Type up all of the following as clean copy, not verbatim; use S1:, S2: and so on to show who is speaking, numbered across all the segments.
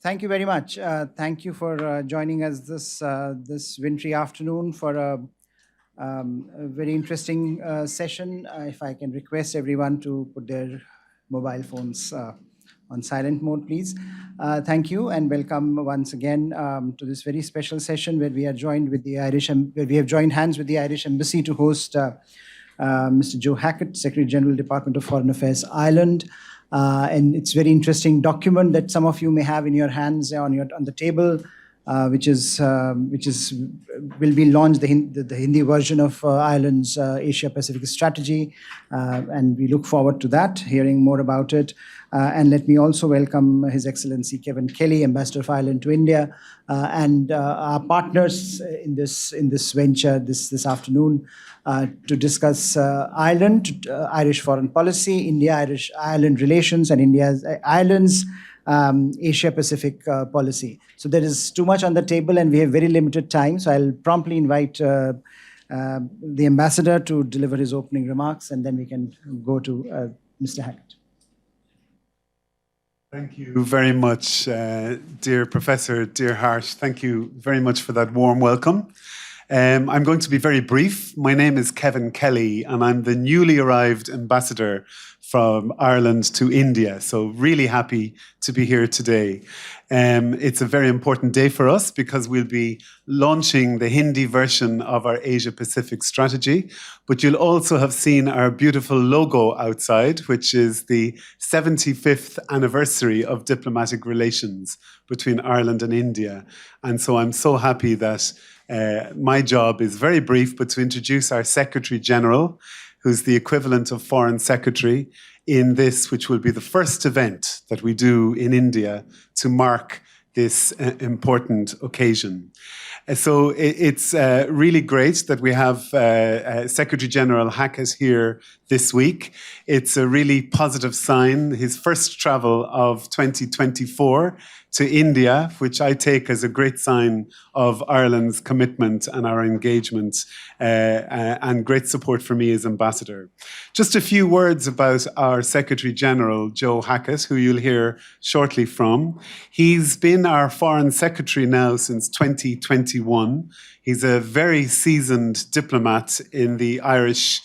S1: Thank you very much. Thank you for joining us this wintry afternoon for a very interesting session. If I can request everyone to put their mobile phones on silent mode, please. Thank you and welcome once again to this very special session where we are joined with the where we have joined hands with the Irish Embassy to host Mr. Joe Hackett, Secretary General, Department of Foreign Affairs, Ireland. And it's a very interesting document that some of you may have in your hands on the table, which will be launched, the Hindi version of Ireland's Asia-Pacific strategy, and we look forward to that, hearing more about it. And let me also welcome His Excellency Kevin Kelly, Ambassador of Ireland to India, and our partners in this venture this afternoon to discuss Ireland, Irish foreign policy, India-Ireland relations, and Ireland's Asia-Pacific policy. So there is too much on the table and we have very limited time. So I'll promptly invite the ambassador to deliver his opening remarks and then we can go to Mr. Hackett.
S2: Thank you very much, dear Professor, dear Harsh. Thank you very much for that warm welcome. I'm going to be very brief. My name is Kevin Kelly and I'm the newly arrived ambassador from Ireland to India. So really happy to be here today. It's a very important day for us because we'll be launching the Hindi version of our Asia-Pacific strategy, but you'll also have seen our beautiful logo outside, which is the 75th anniversary of diplomatic relations between Ireland and India. And so I'm so happy that my job is very brief, but to introduce our Secretary General, who's the equivalent of Foreign Secretary in this, which will be the first event that we do in India to mark this important occasion. So it's really great that we have Secretary General Hackett here this week. It's a really positive sign. His first travel of 2024 to India, which I take as a great sign of Ireland's commitment and our engagement and great support for me as ambassador. Just a few words about our Secretary General, Joe Hackett, who you'll hear shortly from. He's been our Foreign Secretary now since 2021. He's a very seasoned diplomat in the Irish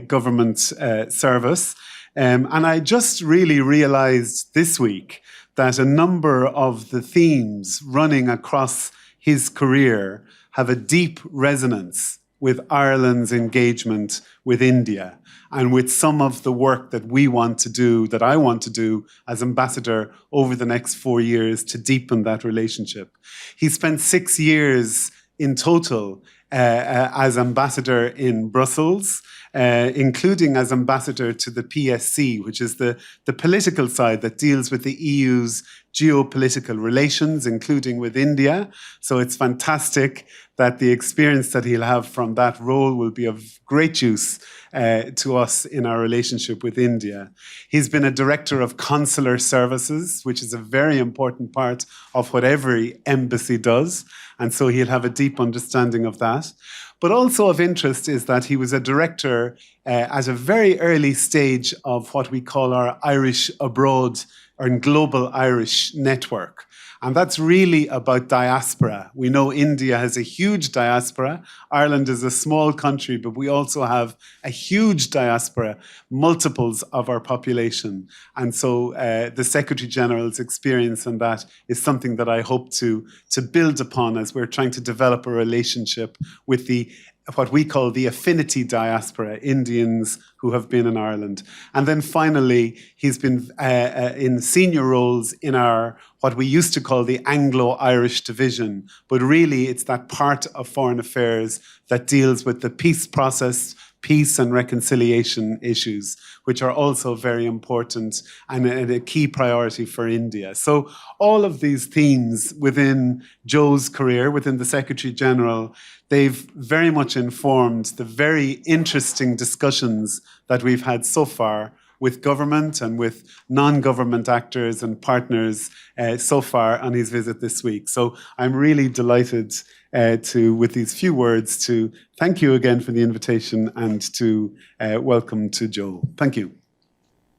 S2: government service. And I just really realized this week that a number of the themes running across his career have a deep resonance with Ireland's engagement with India and with some of the work that we want to do, that I want to do as ambassador over the next 4 years to deepen that relationship. He spent 6 years in total as ambassador in Brussels, including as ambassador to the PSC, which is the political side that deals with the EU's geopolitical relations, including with India. So it's fantastic that the experience that he'll have from that role will be of great use to us in our relationship with India. He's been a director of consular services, which is a very important part of what every embassy does. And so he'll have a deep understanding of that. But also of interest is that he was a director at a very early stage of what we call our Irish Abroad or Global Irish Network. And that's really about diaspora. We know India has a huge diaspora. Ireland is a small country, but we also have a huge diaspora, multiples of our population. And so the Secretary General's experience in that is something that I hope to build upon as we're trying to develop a relationship with what we call the affinity diaspora, Indians who have been in Ireland. And then finally, he's been in senior roles in what we used to call the Anglo-Irish division, but really it's that part of foreign affairs that deals with the peace process, peace and reconciliation issues, which are also very important and a key priority for India. So all of these themes within Joe's career, within the Secretary General, they've very much informed the very interesting discussions that we've had so far with government and with non-government actors and partners so far on his visit this week. So I'm really delighted with these few words, to thank you again for the invitation and to welcome to Joe. Thank you.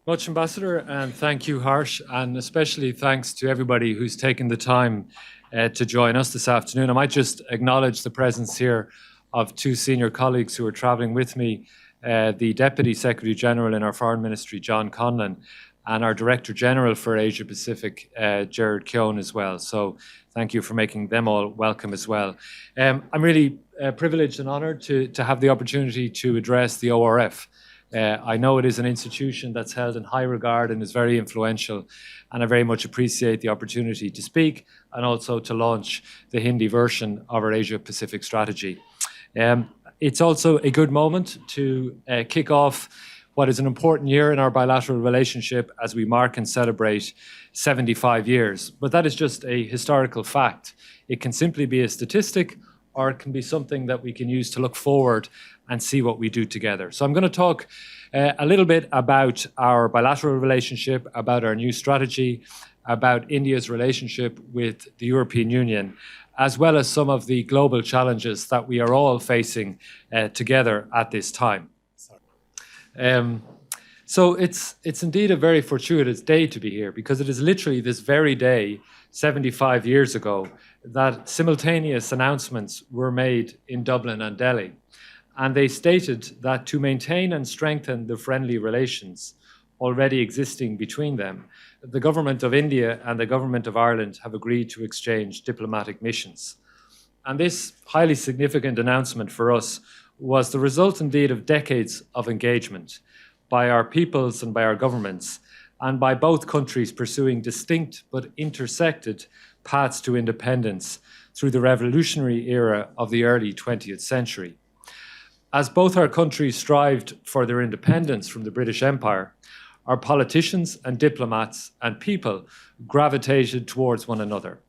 S3: Much, Ambassador, and thank you, Harsh, and especially thanks to everybody who's taken the time to join us this afternoon. I might just acknowledge the presence here of two senior colleagues who are travelling with me, the Deputy Secretary General in our Foreign Ministry, John Conlon, and our Director General for Asia Pacific, Gerard Keown, as well. So thank you for making them all welcome as well. I'm really privileged and honoured to have the opportunity to address the ORF. I know it is an institution that's held in high regard and is very influential, and I very much appreciate the opportunity to speak and also to launch the Hindi version of our Asia-Pacific strategy. It's also a good moment to kick off what is an important year in our bilateral relationship as we mark and celebrate 75 years. But that is just a historical fact. It can simply be a statistic, or it can be something that we can use to look forward and see what we do together. So I'm going to talk a little bit about our bilateral relationship, about our new strategy, about India's relationship with the European Union, as well as some of the global challenges that we are all facing together at this time. So it's indeed a very fortuitous day to be here, because it is literally this very day, 75 years ago, that simultaneous announcements were made in Dublin and Delhi. And they stated that to maintain and strengthen the friendly relations already existing between them, the government of India and the government of Ireland have agreed to exchange diplomatic missions. And this highly significant announcement for us was the result indeed of decades of engagement by our peoples and by our governments, and by both countries pursuing distinct but intersected paths to independence through the revolutionary era of the early 20th century. As both our countries strived for their independence from the British Empire, our politicians and diplomats and people gravitated towards one another,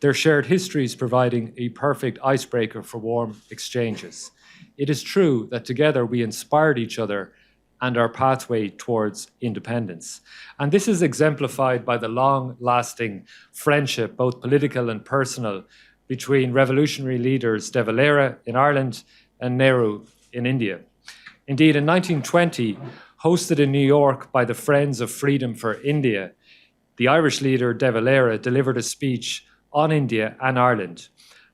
S3: their shared histories providing a perfect icebreaker for warm exchanges. It is true that together we inspired each other and our pathway towards independence. And this is exemplified by the long-lasting friendship, both political and personal, between revolutionary leaders De Valera in Ireland and Nehru in India. Indeed, in 1920, hosted in New York by the Friends of Freedom for India, the Irish leader De Valera delivered a speech on India and Ireland,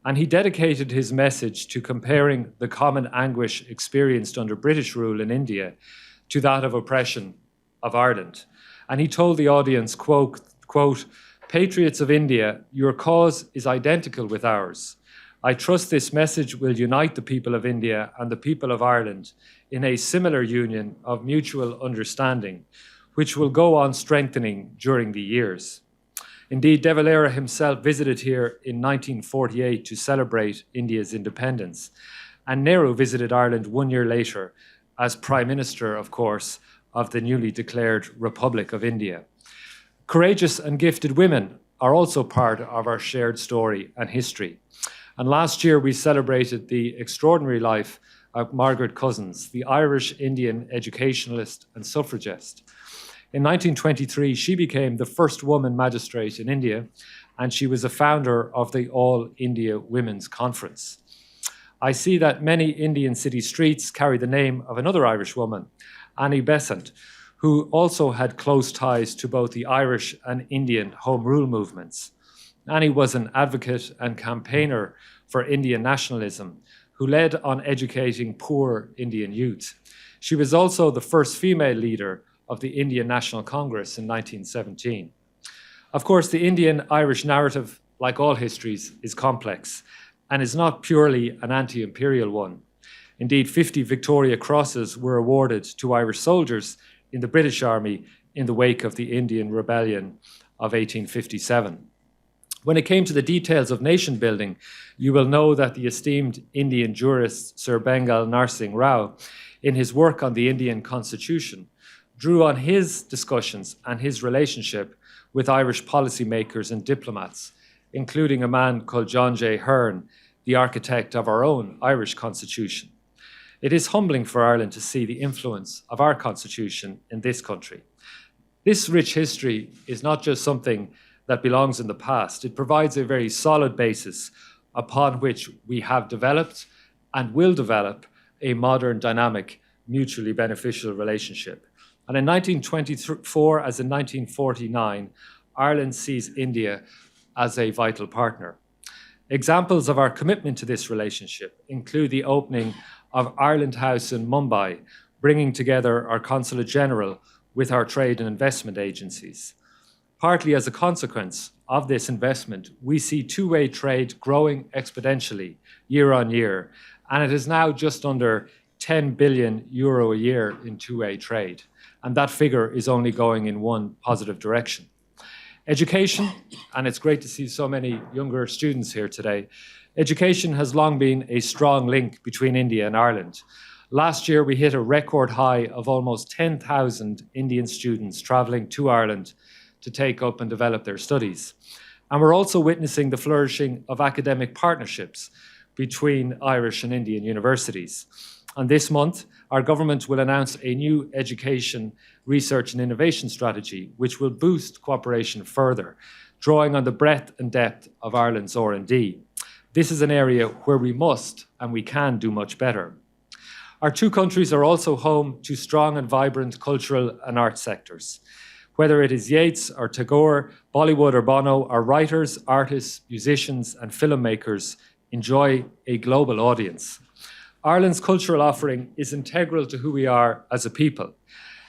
S3: and he dedicated his message to comparing the common anguish experienced under British rule in India to that of oppression of Ireland. And he told the audience, quote, "Patriots of India, your cause is identical with ours. I trust this message will unite the people of India and the people of Ireland in a similar union of mutual understanding, which will go on strengthening during the years." Indeed, De Valera himself visited here in 1948 to celebrate India's independence, and Nehru visited Ireland 1 year later as Prime Minister, of course, of the newly declared Republic of India. Courageous and gifted women are also part of our shared story and history. And last year we celebrated the extraordinary life of Margaret Cousins, the Irish-Indian educationalist and suffragist. In 1923, she became the first woman magistrate in India, and she was a founder of the All India Women's Conference. I see that many Indian city streets carry the name of another Irish woman, Annie Besant, who also had close ties to both the Irish and Indian Home Rule movements. Annie was an advocate and campaigner for Indian nationalism, who led on educating poor Indian youth. She was also the first female leader of the Indian National Congress in 1917. Of course, the Indian-Irish narrative, like all histories, is complex and is not purely an anti-imperial one. Indeed, 50 Victoria Crosses were awarded to Irish soldiers in the British Army in the wake of the Indian Rebellion of 1857. When it came to the details of nation building, you will know that the esteemed Indian jurist Sir Bengal Narsingh Rao, in his work on the Indian Constitution, drew on his discussions and his relationship with Irish policymakers and diplomats, including a man called John J. Hearn, the architect of our own Irish Constitution. It is humbling for Ireland to see the influence of our Constitution in this country. This rich history is not just something that belongs in the past. It provides a very solid basis upon which we have developed and will develop a modern, dynamic, mutually beneficial relationship. And in 1924, as in 1949, Ireland sees India as a vital partner. Examples of our commitment to this relationship include the opening of Ireland House in Mumbai, bringing together our Consulate General with our trade and investment agencies. Partly as a consequence of this investment, we see two-way trade growing exponentially year on year, and it is now just under 10 billion euro a year in two-way trade. And that figure is only going in one positive direction. Education, and it's great to see so many younger students here today. Education has long been a strong link between India and Ireland. Last year, we hit a record high of almost 10,000 Indian students traveling to Ireland to take up and develop their studies. And we're also witnessing the flourishing of academic partnerships between Irish and Indian universities. And this month, our government will announce a new education, research and innovation strategy, which will boost cooperation further, drawing on the breadth and depth of Ireland's R&D. This is an area where we must and we can do much better. Our two countries are also home to strong and vibrant cultural and art sectors. Whether it is Yeats or Tagore, Bollywood or Bono, our writers, artists, musicians and filmmakers enjoy a global audience. Ireland's cultural offering is integral to who we are as a people,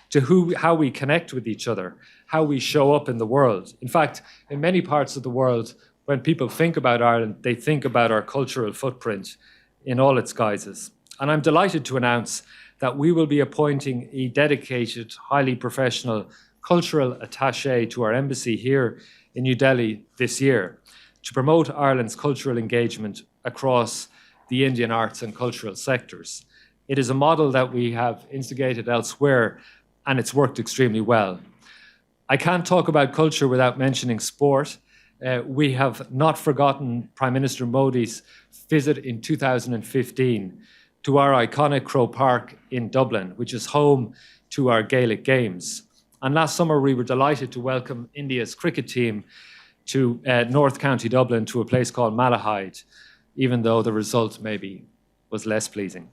S3: to how we connect with each other, how we show up in the world. In fact, in many parts of the world, when people think about Ireland, they think about our cultural footprint in all its guises. And I'm delighted to announce that we will be appointing a dedicated, highly professional cultural attaché to our embassy here in New Delhi this year to promote Ireland's cultural engagement across the Indian arts and cultural sectors. It is a model that we have instigated elsewhere, and it's worked extremely well. I can't talk about culture without mentioning sport. We have not forgotten Prime Minister Modi's visit in 2015 to our iconic Croke Park in Dublin, which is home to our Gaelic games. And last summer, we were delighted to welcome India's cricket team to North County Dublin to a place called Malahide, even though the result maybe was less pleasing.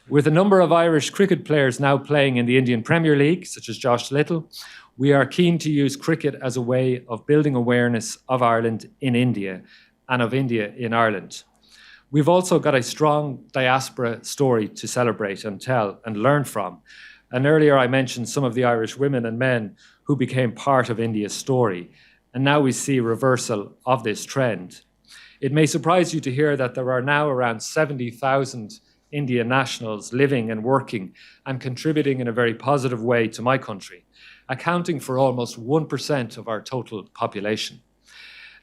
S3: With a number of Irish cricket players now playing in the Indian Premier League, such as Josh Little, we are keen to use cricket as a way of building awareness of Ireland in India and of India in Ireland. We've also got a strong diaspora story to celebrate and tell and learn from. And earlier I mentioned some of the Irish women and men who became part of India's story. And now we see a reversal of this trend. It may surprise you to hear that there are now around 70,000 Indian nationals living and working and contributing in a very positive way to my country, accounting for almost 1% of our total population.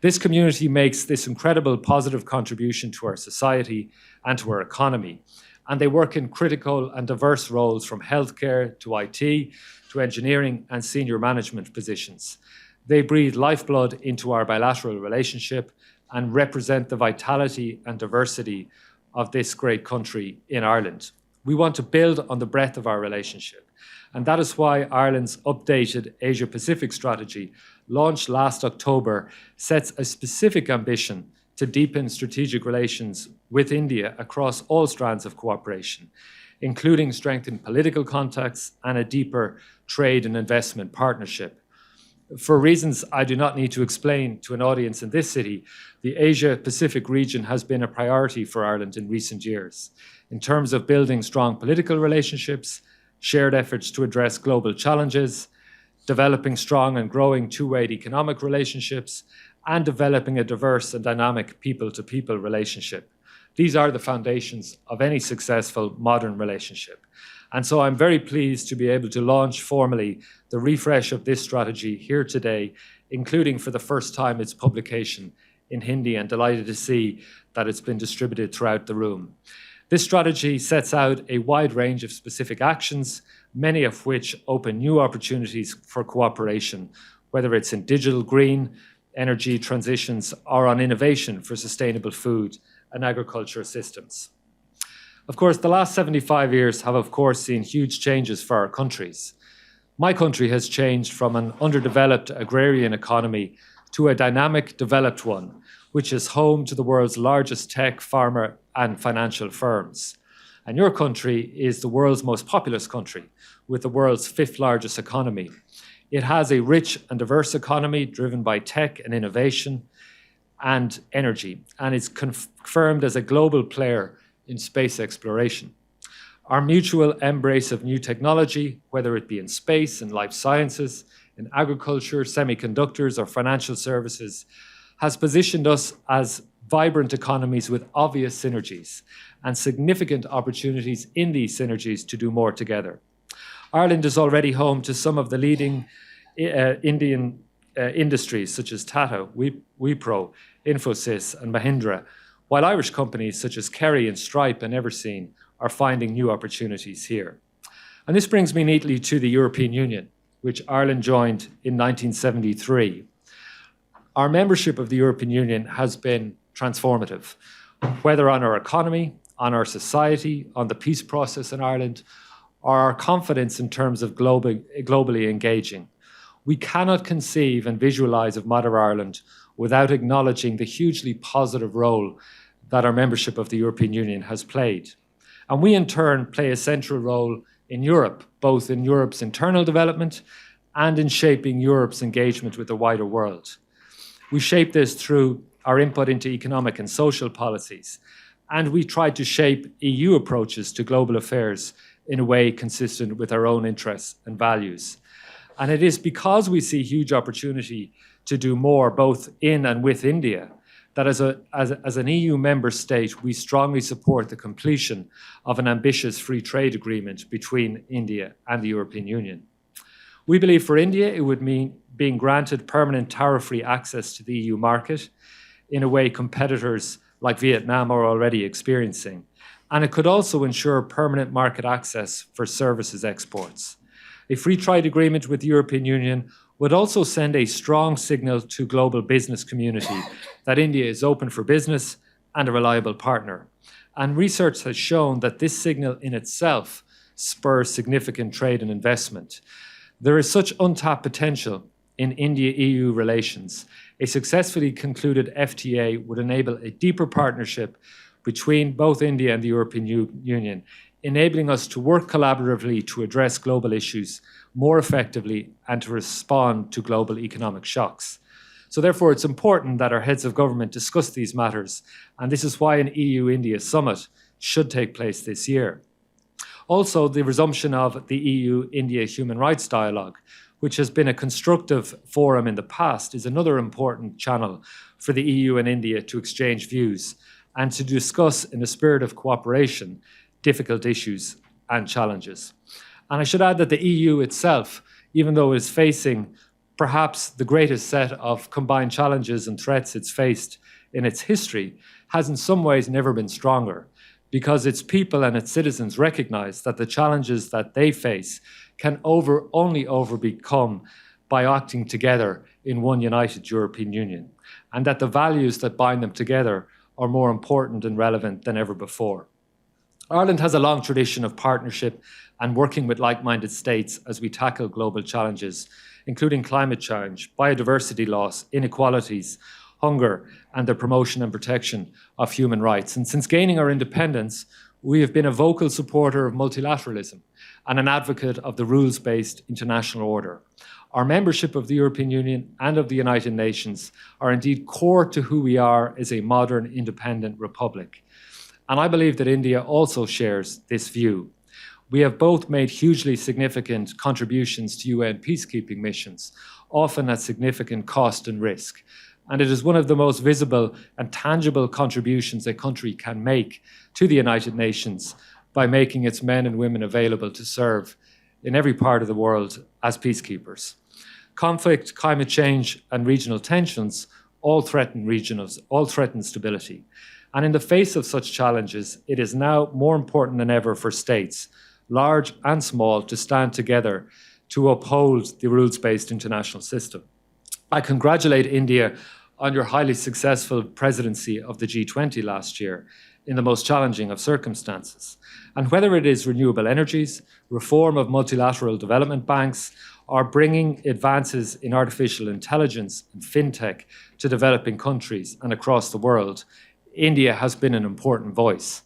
S3: This community makes this incredible positive contribution to our society and to our economy, and they work in critical and diverse roles from healthcare to IT to engineering and senior management positions. They breathe lifeblood into our bilateral relationship and represent the vitality and diversity of this great country in Ireland. We want to build on the breadth of our relationship, and that is why Ireland's updated Asia-Pacific strategy, launched last October, sets a specific ambition to deepen strategic relations with India across all strands of cooperation, including strengthened political contacts and a deeper trade and investment partnership. For reasons I do not need to explain to an audience in this city, the Asia-Pacific region has been a priority for Ireland in recent years in terms of building strong political relationships, shared efforts to address global challenges, developing strong and growing two-way economic relationships, and developing a diverse and dynamic people-to-people relationship. These are the foundations of any successful modern relationship. And so I'm very pleased to be able to launch formally the refresh of this strategy here today, including for the first time its publication in Hindi, and delighted to see that it's been distributed throughout the room. This strategy sets out a wide range of specific actions, many of which open new opportunities for cooperation, whether it's in digital, green, energy transitions, or on innovation for sustainable food and agriculture systems. Of course, the last 75 years have, of course, seen huge changes for our countries. My country has changed from an underdeveloped agrarian economy to a dynamic, developed one, which is home to the world's largest tech, pharma, and financial firms. And your country is the world's most populous country, with the world's fifth largest economy. It has a rich and diverse economy driven by tech and innovation and energy, and is confirmed as a global player in space exploration. Our mutual embrace of new technology, whether it be in space, in life sciences, in agriculture, semiconductors, or financial services, has positioned us as vibrant economies with obvious synergies and significant opportunities in these synergies to do more together. Ireland is already home to some of the leading Indian industries such as Tata, Wipro, Infosys, and Mahindra, while Irish companies such as Kerry and Stripe and Everseen are finding new opportunities here. And this brings me neatly to the European Union, which Ireland joined in 1973. Our membership of the European Union has been transformative, whether on our economy, on our society, on the peace process in Ireland, or our confidence in terms of globally engaging. We cannot conceive and visualize of modern Ireland without acknowledging the hugely positive role that our membership of the European Union has played. And we in turn play a central role in Europe, both in Europe's internal development and in shaping Europe's engagement with the wider world. We shape this through our input into economic and social policies, and we try to shape EU approaches to global affairs in a way consistent with our own interests and values. And it is because we see huge opportunity to do more both in and with India that as an EU member state, we strongly support the completion of an ambitious free trade agreement between India and the European Union. We believe for India, it would mean being granted permanent tariff-free access to the EU market in a way competitors like Vietnam are already experiencing. And it could also ensure permanent market access for services exports. A free trade agreement with the European Union would also send a strong signal to global business community that India is open for business and a reliable partner. And research has shown that this signal in itself spurs significant trade and investment. There is such untapped potential in India-EU relations. A successfully concluded FTA would enable a deeper partnership between both India and the European Union, enabling us to work collaboratively to address global issues more effectively and to respond to global economic shocks. So therefore, it's important that our heads of government discuss these matters, and this is why an EU-India summit should take place this year. Also, the resumption of the EU-India human rights dialogue, which has been a constructive forum in the past, is another important channel for the EU and India to exchange views and to discuss, in a spirit of cooperation, difficult issues and challenges. And I should add that the EU itself, even though it is facing perhaps the greatest set of combined challenges and threats it's faced in its history, has in some ways never been stronger, because its people and its citizens recognize that the challenges that they face can only overcome by acting together in one united European Union, and that the values that bind them together are more important and relevant than ever before. Ireland has a long tradition of partnership and working with like-minded states as we tackle global challenges, including climate change, biodiversity loss, inequalities, hunger, and the promotion and protection of human rights. And since gaining our independence, we have been a vocal supporter of multilateralism and an advocate of the rules-based international order. Our membership of the European Union and of the United Nations are indeed core to who we are as a modern, independent republic. And I believe that India also shares this view. We have both made hugely significant contributions to UN peacekeeping missions, often at significant cost and risk. And it is one of the most visible and tangible contributions a country can make to the United Nations by making its men and women available to serve in every part of the world as peacekeepers. Conflict, climate change, and regional tensions all threaten stability. And in the face of such challenges, it is now more important than ever for states, large and small, to stand together to uphold the rules-based international system. I congratulate India on your highly successful presidency of the G20 last year in the most challenging of circumstances. And whether it is renewable energies, reform of multilateral development banks, or bringing advances in artificial intelligence and fintech to developing countries and across the world, India has been an important voice.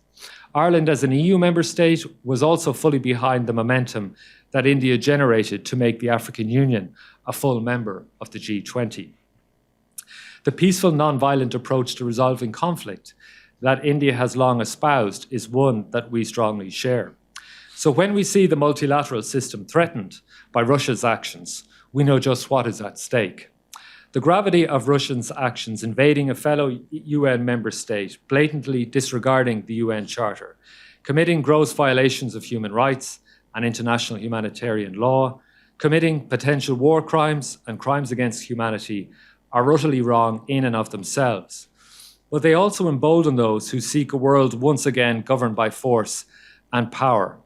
S3: Ireland, as an EU member state, was also fully behind the momentum that India generated to make the African Union a full member of the G20. The peaceful, non-violent approach to resolving conflict that India has long espoused is one that we strongly share. So when we see the multilateral system threatened by Russia's actions, we know just what is at stake. The gravity of Russia's actions invading a fellow UN member state, blatantly disregarding the UN Charter, committing gross violations of human rights and international humanitarian law, committing potential war crimes and crimes against humanity are utterly wrong in and of themselves. But they also embolden those who seek a world once again governed by force and power.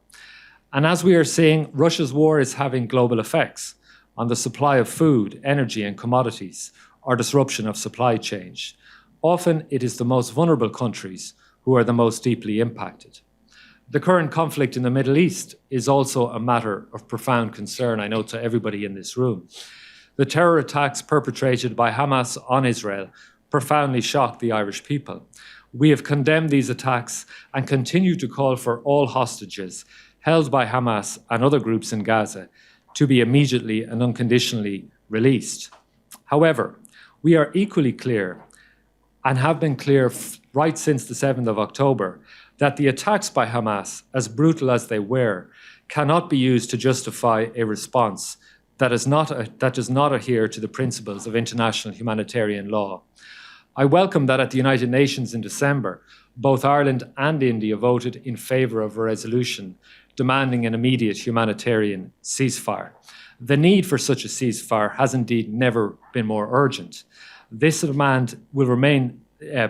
S3: And as we are seeing, Russia's war is having global effects on the supply of food, energy, and commodities, or disruption of supply chains. Often it is the most vulnerable countries who are the most deeply impacted. The current conflict in the Middle East is also a matter of profound concern, I know, to everybody in this room. The terror attacks perpetrated by Hamas on Israel profoundly shocked the Irish people. We have condemned these attacks and continue to call for all hostages held by Hamas and other groups in Gaza to be immediately and unconditionally released. However, we are equally clear, and have been clear right since the 7th of October, that the attacks by Hamas, as brutal as they were, cannot be used to justify a response that does not adhere to the principles of international humanitarian law. I welcome that at the United Nations in December, both Ireland and India voted in favour of a resolution demanding an immediate humanitarian ceasefire. The need for such a ceasefire has indeed never been more urgent. This demand will remain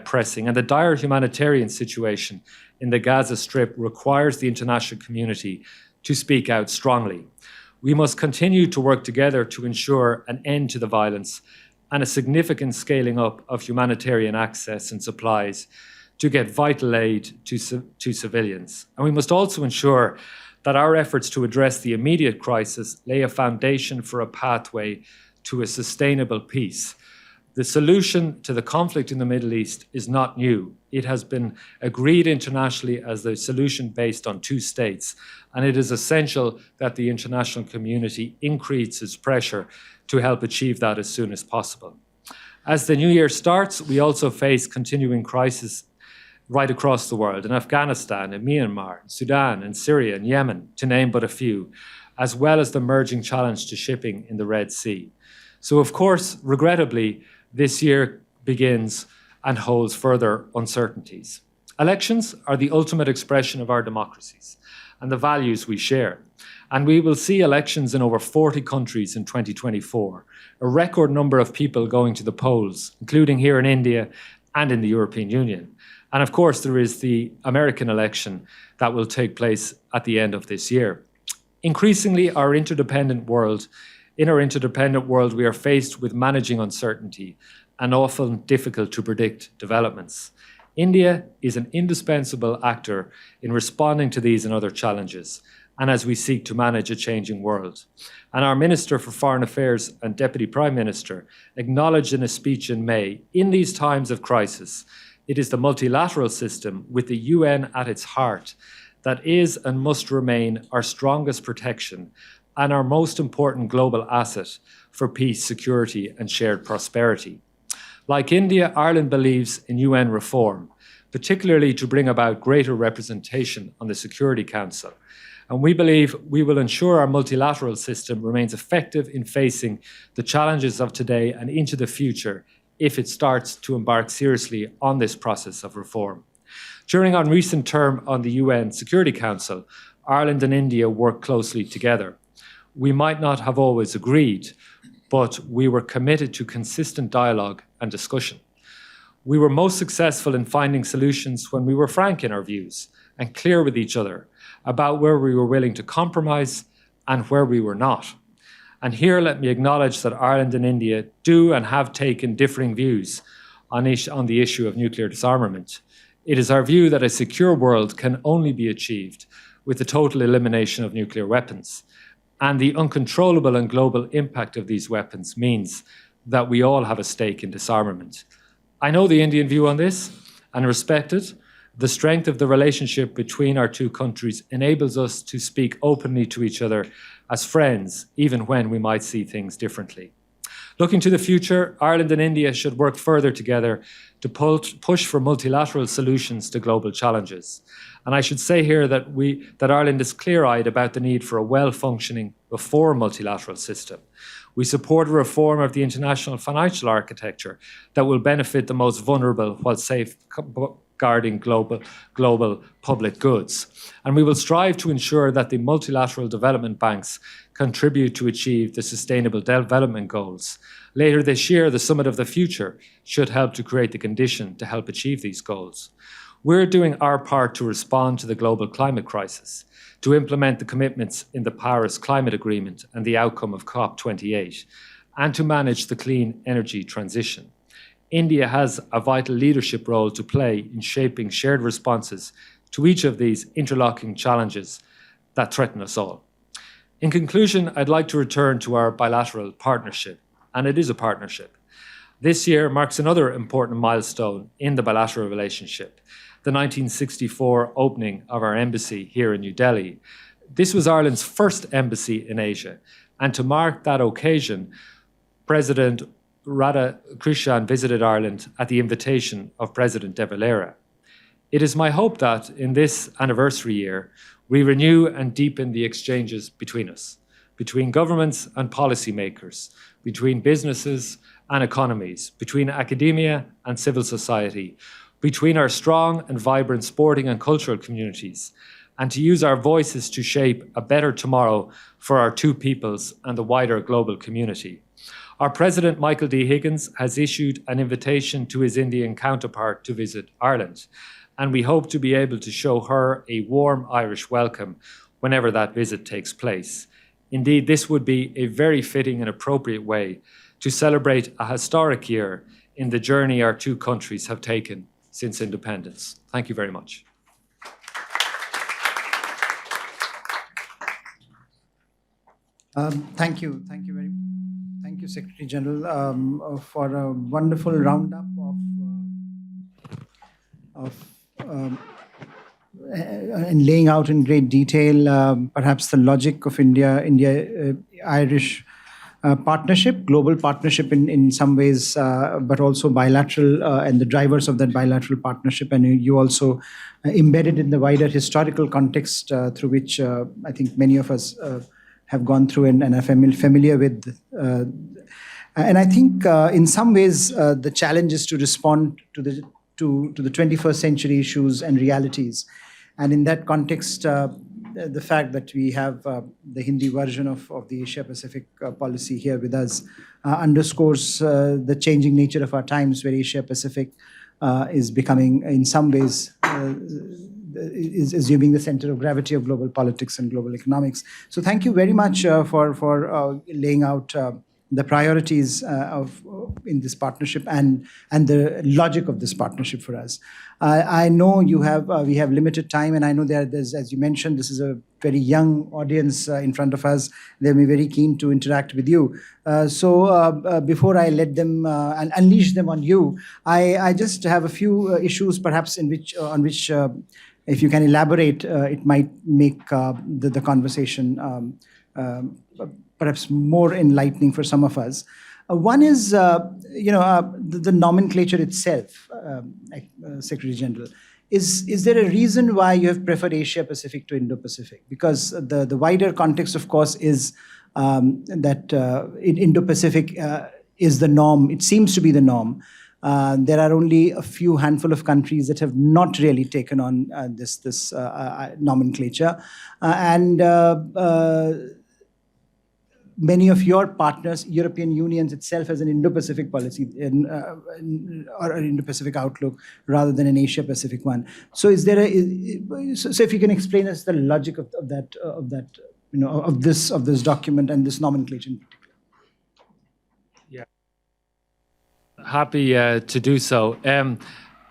S3: pressing, and the dire humanitarian situation in the Gaza Strip requires the international community to speak out strongly. We must continue to work together to ensure an end to the violence and a significant scaling up of humanitarian access and supplies to get vital aid to civilians. And we must also ensure that our efforts to address the immediate crisis lay a foundation for a pathway to a sustainable peace. The solution to the conflict in the Middle East is not new. It has been agreed internationally as the solution based on two states, and it is essential that the international community increases pressure to help achieve that as soon as possible. As the new year starts, we also face continuing crises right across the world, in Afghanistan, in Myanmar, Sudan, and Syria, and Yemen, to name but a few, as well as the emerging challenge to shipping in the Red Sea. So, of course, regrettably, this year begins and holds further uncertainties. Elections are the ultimate expression of our democracies and the values we share. And we will see elections in over 40 countries in 2024, a record number of people going to the polls, including here in India and in the European Union. And of course, there is the American election that will take place at the end of this year. Increasingly, in our interdependent world, we are faced with managing uncertainty and often difficult to predict developments. India is an indispensable actor in responding to these and other challenges, and as we seek to manage a changing world. And our Minister for Foreign Affairs and Deputy Prime Minister acknowledged in a speech in May, in these times of crisis, it is the multilateral system with the UN at its heart that is and must remain our strongest protection and our most important global asset for peace, security, and shared prosperity. Like India, Ireland believes in UN reform, particularly to bring about greater representation on the Security Council. And we believe we will ensure our multilateral system remains effective in facing the challenges of today and into the future if it starts to embark seriously on this process of reform. During our recent term on the UN Security Council, Ireland and India worked closely together. We might not have always agreed, but we were committed to consistent dialogue and discussion. We were most successful in finding solutions when we were frank in our views and clear with each other about where we were willing to compromise and where we were not. And here let me acknowledge that Ireland and India do and have taken differing views on the issue of nuclear disarmament. It is our view that a secure world can only be achieved with the total elimination of nuclear weapons. And the uncontrollable and global impact of these weapons means that we all have a stake in disarmament. I know the Indian view on this and respect it, The strength of the relationship between our two countries enables us to speak openly to each other as friends, even when we might see things differently. Looking to the future, Ireland and India should work further together to push for multilateral solutions to global challenges. And I should say here that Ireland is clear-eyed about the need for a well-functioning reform multilateral system. We support a reform of the international financial architecture that will benefit the most vulnerable while safeguarding global public goods. And we will strive to ensure that the multilateral development banks contribute to achieve the Sustainable Development Goals. Later this year, the Summit of the Future should help to create the condition to help achieve these goals. We're doing our part to respond to the global climate crisis, to implement the commitments in the Paris Climate Agreement and the outcome of COP28, and to manage the clean energy transition. India has a vital leadership role to play in shaping shared responses to each of these interlocking challenges that threaten us all. In conclusion, I'd like to return to our bilateral partnership, and it is a partnership. This year marks another important milestone in the bilateral relationship, the 1964 opening of our embassy here in New Delhi. This was Ireland's first embassy in Asia, and to mark that occasion, President Radhakrishnan visited Ireland at the invitation of President De Valera. It is my hope that in this anniversary year, we renew and deepen the exchanges between us, between governments and policymakers, between businesses and economies, between academia and civil society, between our strong and vibrant sporting and cultural communities, and to use our voices to shape a better tomorrow for our two peoples and the wider global community. Our President, Michael D. Higgins, has issued an invitation to his Indian counterpart to visit Ireland, and we hope to be able to show her a warm Irish welcome whenever that visit takes place. Indeed, this would be a very fitting and appropriate way to celebrate a historic year in the journey our two countries have taken since independence. Thank you very much.
S1: Thank you very much. Thank you, Secretary General, for a wonderful roundup and laying out in great detail perhaps the logic of India-Irish partnership, global partnership in some ways, but also bilateral and the drivers of that bilateral partnership. And you also embedded in the wider historical context through which I think many of us have gone through and are familiar with. And I think in some ways the challenge is to respond to the 21st century issues and realities. And in that context, the fact that we have the Hindi version of the Asia-Pacific policy here with us underscores the changing nature of our times, where Asia-Pacific is becoming, in some ways, is assuming the center of gravity of global politics and global economics. So thank you very much for laying out the priorities in this partnership and the logic of this partnership for us. I know we have limited time, and I know there's, as you mentioned, this is a very young audience in front of us. They'll be very keen to interact with you. So before I let them and unleash them on you, I just have a few issues perhaps on which if you can elaborate, it might make the conversation perhaps more enlightening for some of us. One is, the nomenclature itself, Secretary General. Is there a reason why you have preferred Asia-Pacific to Indo-Pacific? Because the wider context, of course, is that Indo-Pacific is the norm. It seems to be the norm. There are only a few handful of countries that have not really taken on this nomenclature. Many of your partners, European Union itself, has an Indo-Pacific policy or an Indo-Pacific outlook rather than an Asia-Pacific one. So, is there so if you can explain us the logic of this document and this nomenclature in particular?
S3: Yeah, happy to do so. And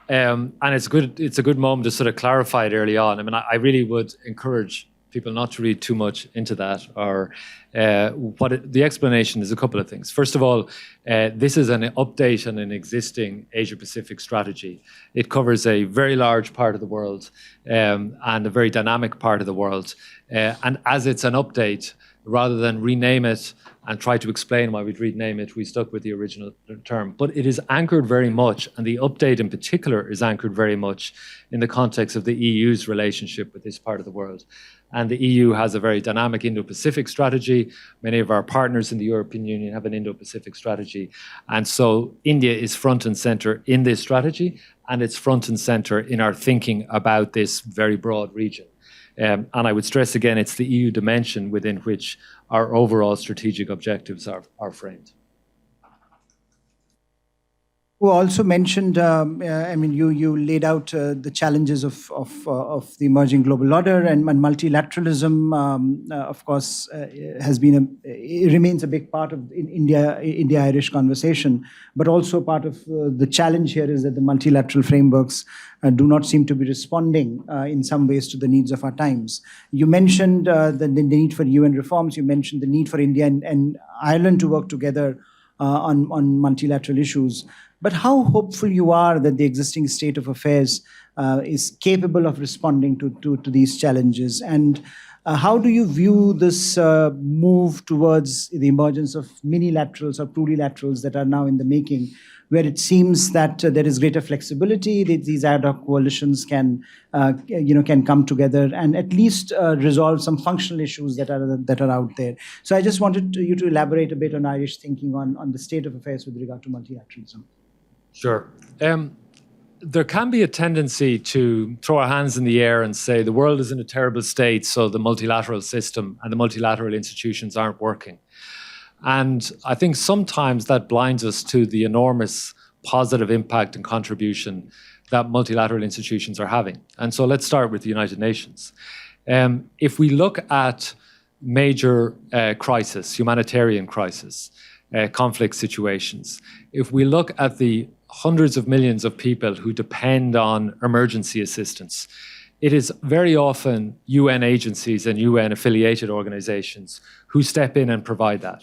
S3: it's good. It's a good moment to sort of clarify it early on. I mean, I really would encourage people not to read too much into that, or the explanation is a couple of things. First of all, this is an update on an existing Asia-Pacific strategy. It covers a very large part of the world and a very dynamic part of the world. And as it's an update, rather than rename it and try to explain why we'd rename it, we stuck with the original term. But it is anchored very much, and the update in particular is anchored very much in the context of the EU's relationship with this part of the world. And the EU has a very dynamic Indo-Pacific strategy. Many of our partners in the European Union have an Indo-Pacific strategy. And so India is front and center in this strategy, and it's front and center in our thinking about this very broad region. And I would stress again, it's the EU dimension within which our overall strategic objectives are framed.
S1: You also mentioned, you laid out the challenges of the emerging global order, and multilateralism, of course, it remains a big part of India-Irish conversation, but also part of the challenge here is that the multilateral frameworks do not seem to be responding in some ways to the needs of our times. You mentioned the need for UN reforms. You mentioned the need for India and Ireland to work together on multilateral issues. But how hopeful you are that the existing state of affairs is capable of responding to these challenges? And how do you view this move towards the emergence of minilaterals or plurilaterals that are now in the making, where it seems that there is greater flexibility, that these ad hoc coalitions can come together and at least resolve some functional issues that are out there. So I just wanted you to elaborate a bit on Irish thinking on the state of affairs with regard to multilateralism.
S3: Sure. There can be a tendency to throw our hands in the air and say the world is in a terrible state, so the multilateral system and the multilateral institutions aren't working. And I think sometimes that blinds us to the enormous positive impact and contribution that multilateral institutions are having. And so let's start with the United Nations. If we look at major crisis, humanitarian crisis, conflict situations, if we look at the hundreds of millions of people who depend on emergency assistance, it is very often UN agencies and UN affiliated organizations who step in and provide that.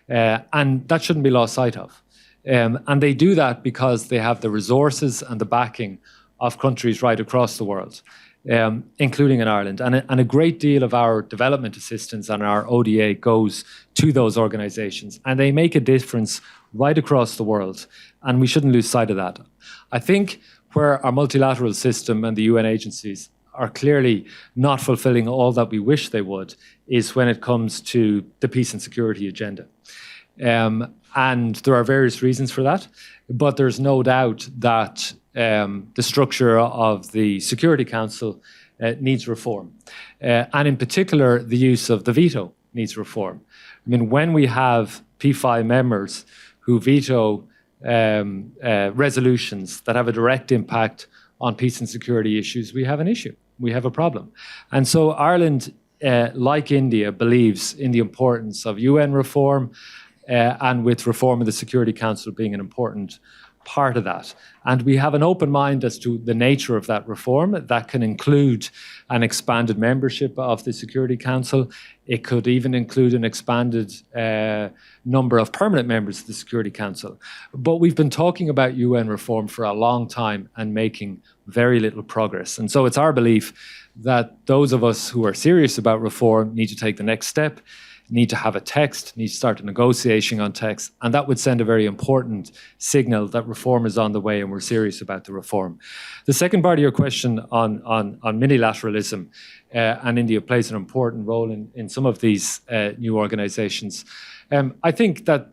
S3: And that shouldn't be lost sight of. And they do that because they have the resources and the backing of countries right across the world, including in Ireland. And a great deal of our development assistance and our ODA goes to those organizations. And they make a difference right across the world. And we shouldn't lose sight of that. I think where our multilateral system and the UN agencies are clearly not fulfilling all that we wish they would is when it comes to the peace and security agenda. And there are various reasons for that, but there's no doubt that the structure of the Security Council needs reform. And in particular, the use of the veto needs reform. I mean, when we have P5 members who veto resolutions that have a direct impact on peace and security issues, we have an issue. We have a problem. And so Ireland, like India, believes in the importance of UN reform and with reform of the Security Council being an important part of that. And we have an open mind as to the nature of that reform. That can include an expanded membership of the Security Council. It could even include an expanded number of permanent members of the Security Council. But we've been talking about UN reform for a long time and making very little progress. And so it's our belief that those of us who are serious about reform need to take the next step, need to have a text, need to start a negotiation on text, and that would send a very important signal that reform is on the way and we're serious about the reform. The second part of your question on minilateralism, and India plays an important role in some of these new organizations. I think that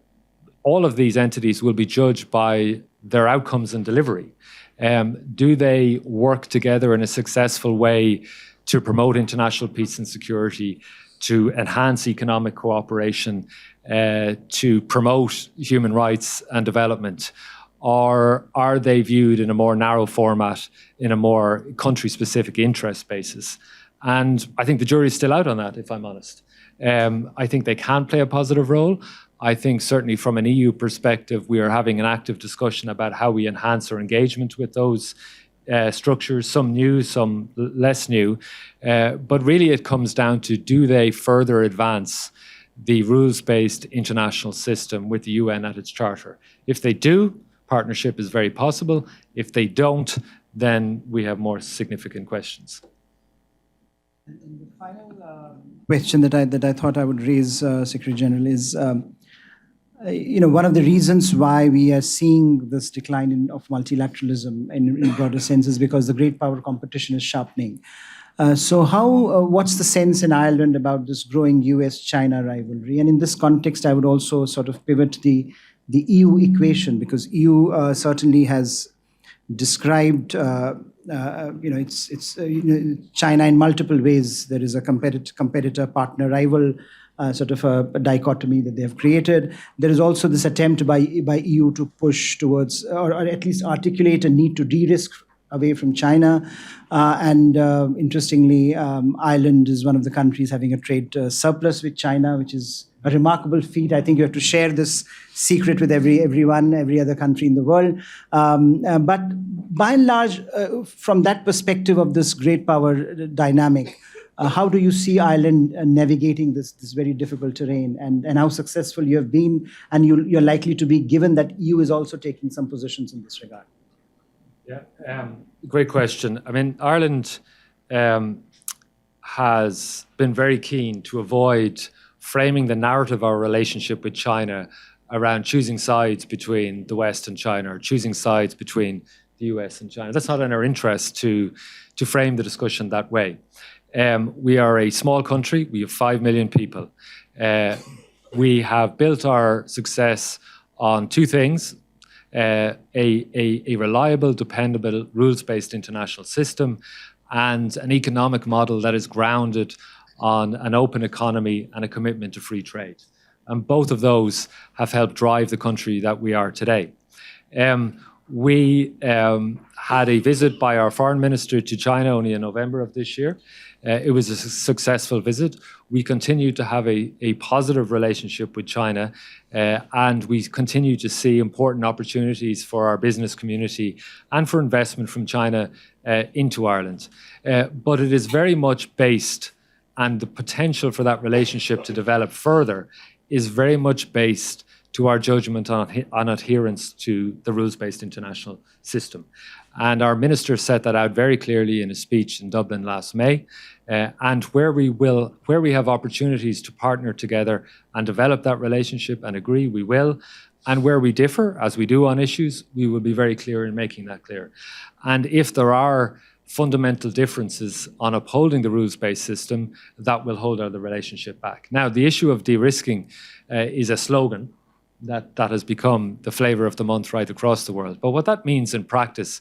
S3: all of these entities will be judged by their outcomes and delivery. Do they work together in a successful way to promote international peace and security, to enhance economic cooperation, to promote human rights and development? Or are they viewed in a more narrow format, in a more country-specific interest basis? And I think the jury's still out on that, if I'm honest. I think they can play a positive role. I think certainly from an EU perspective, we are having an active discussion about how we enhance our engagement with those structures, some new, some less new. But really it comes down to, do they further advance the rules-based international system with the UN at its charter? If they do, partnership is very possible. If they don't, then we have more significant questions.
S1: And the final question that I thought I would raise, Secretary General, is one of the reasons why we are seeing this decline of multilateralism in broader sense is because the great power competition is sharpening. So what's the sense in Ireland about this growing US-China rivalry? And in this context, I would also sort of pivot the EU equation, because EU certainly has described China in multiple ways. There is a competitor, partner, rival sort of a dichotomy that they have created. There is also this attempt by EU to push towards, or at least articulate a need to de-risk away from China. Interestingly, Ireland is one of the countries having a trade surplus with China, which is a remarkable feat. I think you have to share this secret with every other country in the world. But by and large, from that perspective of this great power dynamic, how do you see Ireland navigating this very difficult terrain, and how successful you have been, and you're likely to be, given that EU is also taking some positions in this regard?
S3: Yeah, great question. I mean, Ireland has been very keen to avoid framing the narrative of our relationship with China around choosing sides between the West and China, or choosing sides between the US and China. That's not in our interest to frame the discussion that way. We are a small country. We have 5 million people. We have built our success on two things: a reliable, dependable, rules-based international system, and an economic model that is grounded on an open economy and a commitment to free trade. And both of those have helped drive the country that we are today. We had a visit by our foreign minister to China only in November of this year. It was a successful visit. We continue to have a positive relationship with China, and we continue to see important opportunities for our business community and for investment from China into Ireland. But it is very much based, and the potential for that relationship to develop further is very much based to our judgment on adherence to the rules-based international system. And our minister set that out very clearly in a speech in Dublin last May. And where we have opportunities to partner together and develop that relationship and agree, we will. And where we differ, as we do on issues, we will be very clear in making that clear. And if there are fundamental differences on upholding the rules-based system, that will hold the relationship back. Now, the issue of de-risking is a slogan that has become the flavour of the month right across the world. But what that means in practice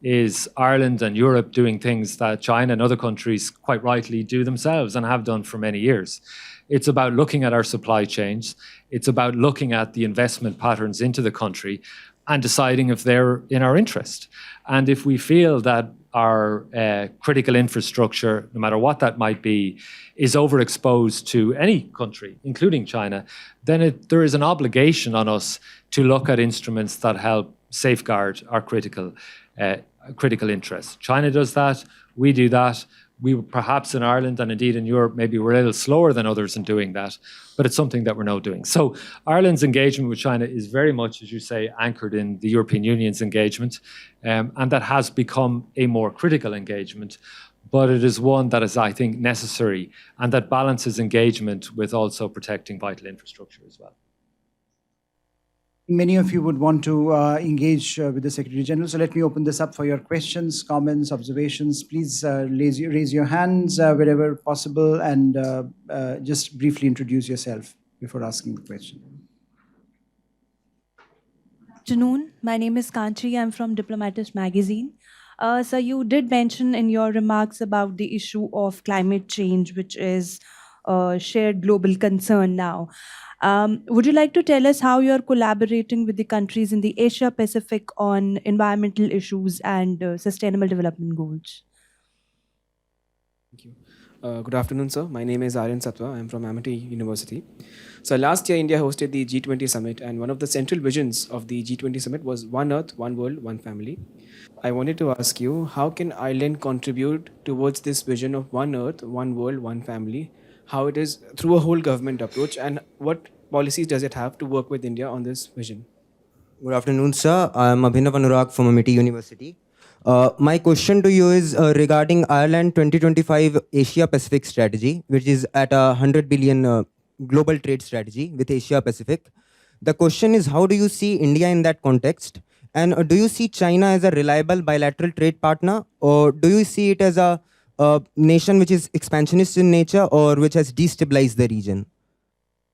S3: is Ireland and Europe doing things that China and other countries quite rightly do themselves and have done for many years. It's about looking at our supply chains. It's about looking at the investment patterns into the country and deciding if they're in our interest. And if we feel that our critical infrastructure, no matter what that might be, is overexposed to any country, including China, then there is an obligation on us to look at instruments that help safeguard our critical interests. China does that. We do that. We perhaps in Ireland and indeed in Europe, maybe we're a little slower than others in doing that, but it's something that we're now doing. So Ireland's engagement with China is very much, as you say, anchored in the European Union's engagement, and that has become a more critical engagement, but it is one that is, I think, necessary, and that balances engagement with also protecting vital infrastructure as well.
S1: Many of you would want to engage with the Secretary General. So let me open this up for your questions, comments, observations. Please raise your hands wherever possible, and just briefly introduce yourself before asking the question.
S4: Good afternoon. My name is Kanchi. I'm from Diplomatist Magazine. So you did mention in your remarks about the issue of climate change, which is a shared global concern now. Would you like to tell us how you're collaborating with the countries in the Asia Pacific on environmental issues and sustainable development goals?
S3: Thank you.
S5: Good afternoon, sir. My name is Aryan Satwa. I'm from Amity University. So last year, India hosted the G20 summit, and one of the central visions of the G20 summit was One Earth, One World, One Family. I wanted to ask you, how can Ireland contribute towards this vision of One Earth, One World, One Family? How it is through a whole government approach, and what policies does it have to work with India on this vision?
S6: Good afternoon, sir. I'm Abhinav Anurag from Amity University. My question to you is regarding Ireland 2025 Asia Pacific strategy, which is at a 100 billion global trade strategy with Asia Pacific. The question is, how do you see India in that context? And do you see China as a reliable bilateral trade partner, or do you see it as a nation which is expansionist in nature or which has destabilized the region?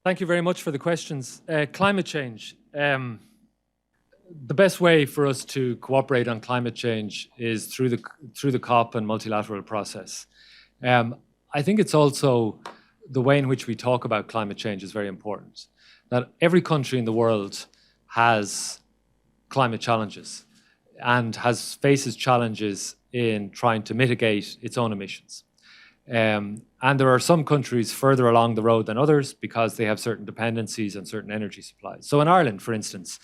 S3: Thank you very much for the questions. Climate change. The best way for us to cooperate on climate change is through the COP and multilateral process. I think it's also the way in which we talk about climate change is very important. That every country in the world has climate challenges and faces challenges in trying to mitigate its own emissions. And there are some countries further along the road than others because they have certain dependencies on certain energy supplies. So in Ireland, for instance,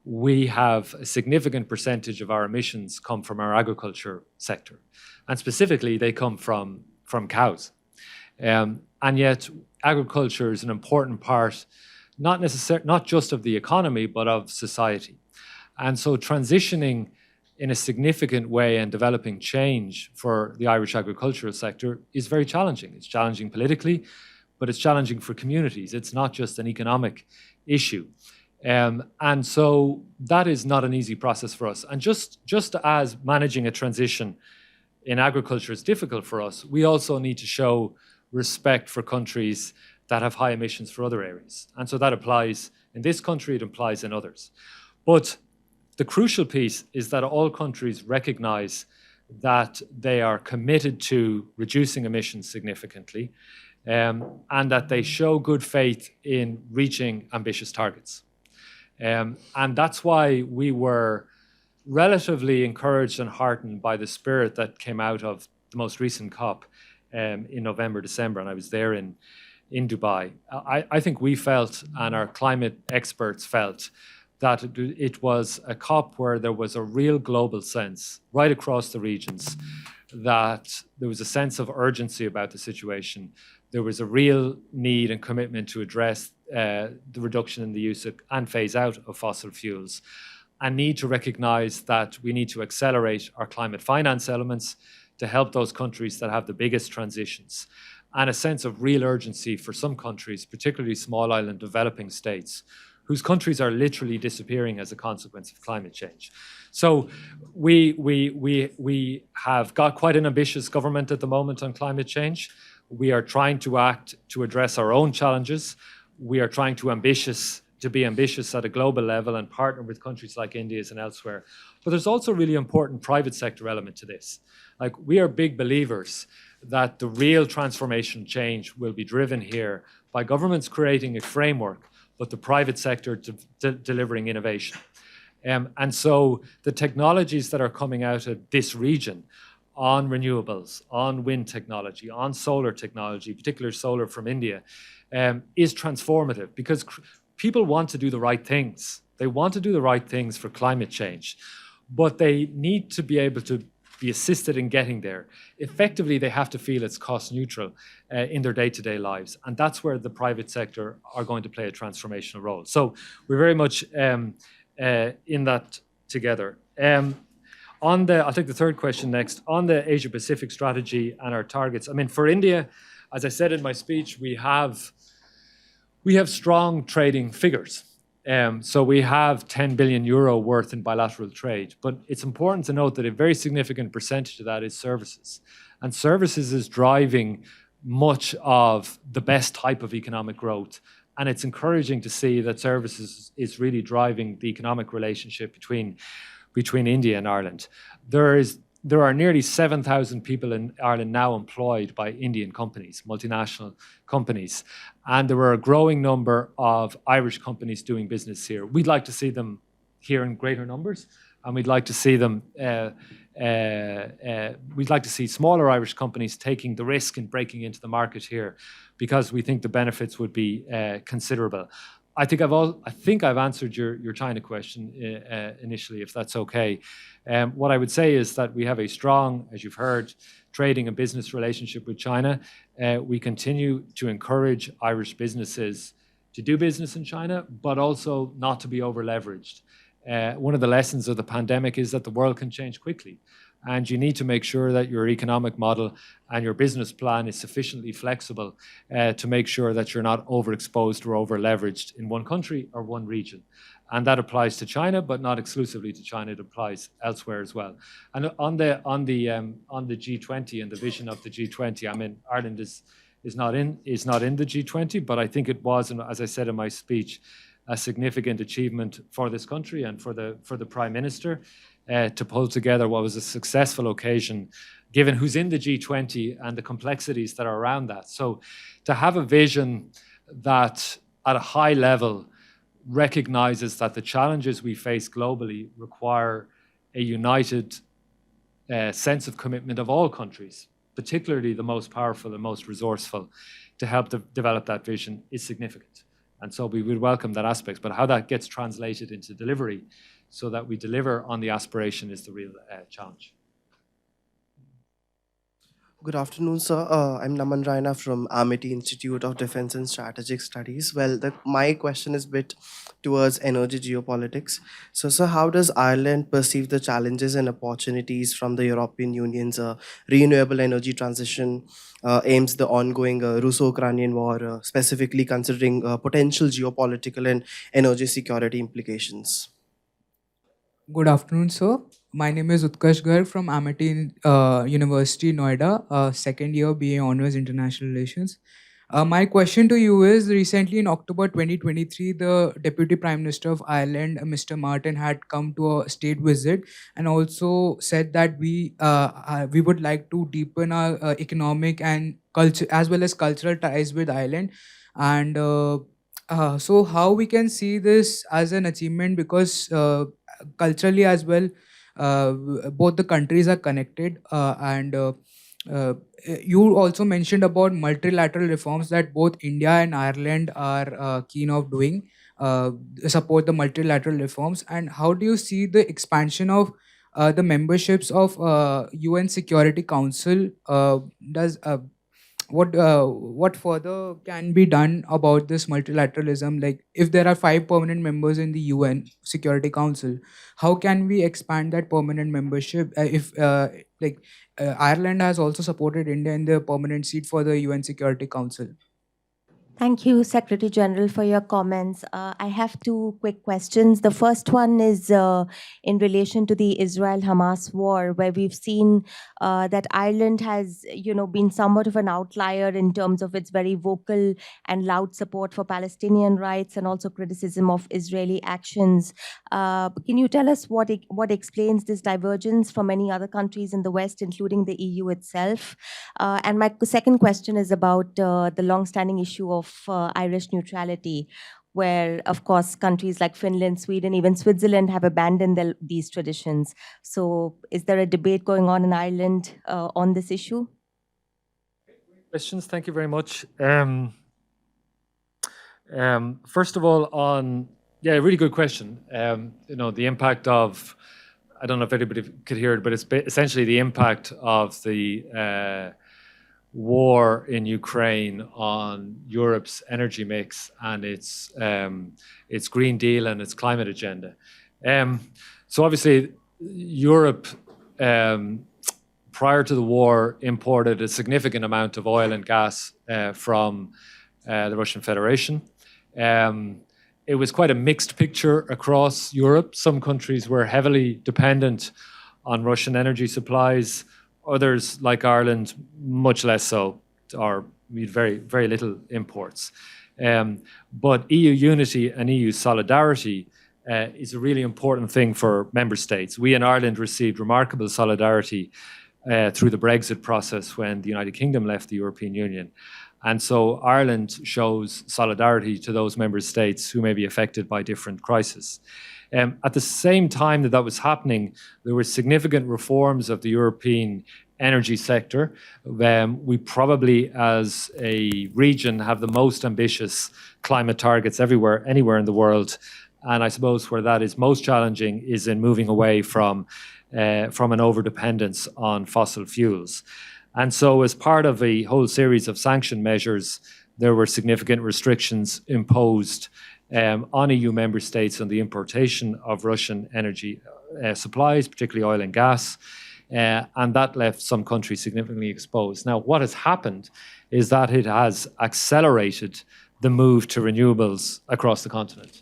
S3: we have a significant percentage of our emissions come from our agriculture sector. And specifically, they come from cows. And yet, agriculture is an important part, not just of the economy, but of society. And so transitioning in a significant way and developing change for the Irish agricultural sector is very challenging. It's challenging politically, but it's challenging for communities. It's not just an economic issue. And so that is not an easy process for us. And just as managing a transition in agriculture is difficult for us, we also need to show respect for countries that have high emissions for other areas. And so that applies in this country, it applies in others. But the crucial piece is that all countries recognize that they are committed to reducing emissions significantly, and that they show good faith in reaching ambitious targets. And that's why we were relatively encouraged and heartened by the spirit that came out of the most recent COP in November, December, and I was there in Dubai. I think we felt, and our climate experts felt, that it was a COP where there was a real global sense right across the regions, that there was a sense of urgency about the situation. There was a real need and commitment to address the reduction in the use of, and phase out of fossil fuels, and need to recognize that we need to accelerate our climate finance elements to help those countries that have the biggest transitions, and a sense of real urgency for some countries, particularly small island developing states, whose countries are literally disappearing as a consequence of climate change. So we have got quite an ambitious government at the moment on climate change. We are trying to act to address our own challenges. We are trying to be ambitious at a global level and partner with countries like India and elsewhere. But there's also a really important private sector element to this. Like, we are big believers that the real transformation change will be driven here by governments creating a framework, but the private sector delivering innovation. And so the technologies that are coming out of this region on renewables, on wind technology, on solar technology, particularly solar from India, is transformative, because people want to do the right things. They want to do the right things for climate change, but they need to be able to be assisted in getting there. Effectively, they have to feel it's cost neutral in their day-to-day lives. And that's where the private sector are going to play a transformational role. So we're very much in that together. I'll take the third question next. On the Asia-Pacific strategy and our targets, I mean, for India, as I said in my speech, we have strong trading figures. So we have 10 billion euro worth in bilateral trade. But it's important to note that a very significant percentage of that is services. And services is driving much of the best type of economic growth. And it's encouraging to see that services is really driving the economic relationship between India and Ireland. There are nearly 7,000 people in Ireland now employed by Indian companies, multinational companies. And there are a growing number of Irish companies doing business here. We'd like to see them here in greater numbers, and we'd like to see them we'd like to see smaller Irish companies taking the risk in breaking into the market here, because we think the benefits would be considerable. I think I've answered your China question initially, if that's okay. What I would say is that we have a strong, as you've heard, trading and business relationship with China. We continue to encourage Irish businesses to do business in China, but also not to be over-leveraged. One of the lessons of the pandemic is that the world can change quickly, and you need to make sure that your economic model and your business plan is sufficiently flexible to make sure that you're not overexposed or over-leveraged in one country or one region. And that applies to China, but not exclusively to China. It applies elsewhere as well. And on the G20 and the vision of the G20, I mean, Ireland is not in the G20, but I think it was, and as I said in my speech, a significant achievement for this country and for the Prime Minister to pull together what was a successful occasion, given who's in the G20 and the complexities that are around that. So to have a vision that at a high level recognizes that the challenges we face globally require a united sense of commitment of all countries, particularly the most powerful and most resourceful, to help develop that vision is significant. And so we would welcome that aspect, but how that gets translated into delivery so that we deliver on the aspiration is the real challenge.
S7: Good afternoon, sir. I'm Naman Raina from Amity Institute of Defense and Strategic Studies. Well, my question is a bit towards energy geopolitics. So, sir, how does Ireland perceive the challenges and opportunities from the European Union's renewable energy transition aims, the ongoing Russo-Ukrainian war, specifically considering potential geopolitical and energy security implications?
S8: Good afternoon, sir. My name is Utkarsh Garg from Amity University, Noida, second year BA Honours International Relations. My question to you is, recently in October 2023, the Deputy Prime Minister of Ireland, Mr. Martin, had come to a state visit and also said that we would like to deepen our economic and culture as well as cultural ties with Ireland. And so how we can see this as an achievement, because culturally as well, both the countries are connected, and you also mentioned about multilateral reforms that both India and Ireland are keen of doing, support the multilateral reforms. And how do you see the expansion of the memberships of UN Security Council? What further can be done about this multilateralism? Like, if there are 5 permanent members in the UN Security Council, how can we expand that permanent membership? If Ireland has also supported India in the permanent seat for the UN Security Council.
S9: Thank you, Secretary General, for your comments. I have 2 quick questions. The first one is in relation to the Israel-Hamas war, where we've seen that Ireland has, been somewhat of an outlier in terms of its very vocal and loud support for Palestinian rights and also criticism of Israeli actions. Can you tell us what explains this divergence from many other countries in the West, including the EU itself? And my second question is about the long-standing issue of Irish neutrality, where, of course, countries like Finland, Sweden, even Switzerland have abandoned these traditions. So is there a debate going on in Ireland on this issue?
S3: Questions, thank you very much. First of all, really good question. The impact of, I don't know if anybody could hear it, but it's essentially the impact of the war in Ukraine on Europe's energy mix and its Green Deal and its climate agenda. So obviously, Europe, prior to the war, imported a significant amount of oil and gas from the Russian Federation. It was quite a mixed picture across Europe. Some countries were heavily dependent on Russian energy supplies. Others, like Ireland, much less so, or we had very, very little imports. But EU unity and EU solidarity is a really important thing for member states. We in Ireland received remarkable solidarity through the Brexit process when the United Kingdom left the European Union. And so Ireland shows solidarity to those member states who may be affected by different crises. At the same time that that was happening, there were significant reforms of the European energy sector. We probably, as a region, have the most ambitious climate targets anywhere in the world. And I suppose where that is most challenging is in moving away from an overdependence on fossil fuels. And so as part of a whole series of sanction measures, there were significant restrictions imposed on EU member states on the importation of Russian energy supplies, particularly oil and gas, and that left some countries significantly exposed. Now, what has happened is that it has accelerated the move to renewables across the continent,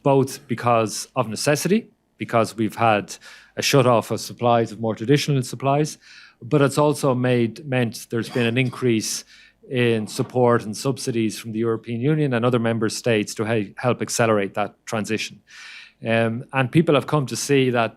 S3: both because of necessity, because we've had a shut-off of supplies of more traditional supplies, but it's also meant there's been an increase in support and subsidies from the European Union and other member states to help accelerate that transition. And people have come to see that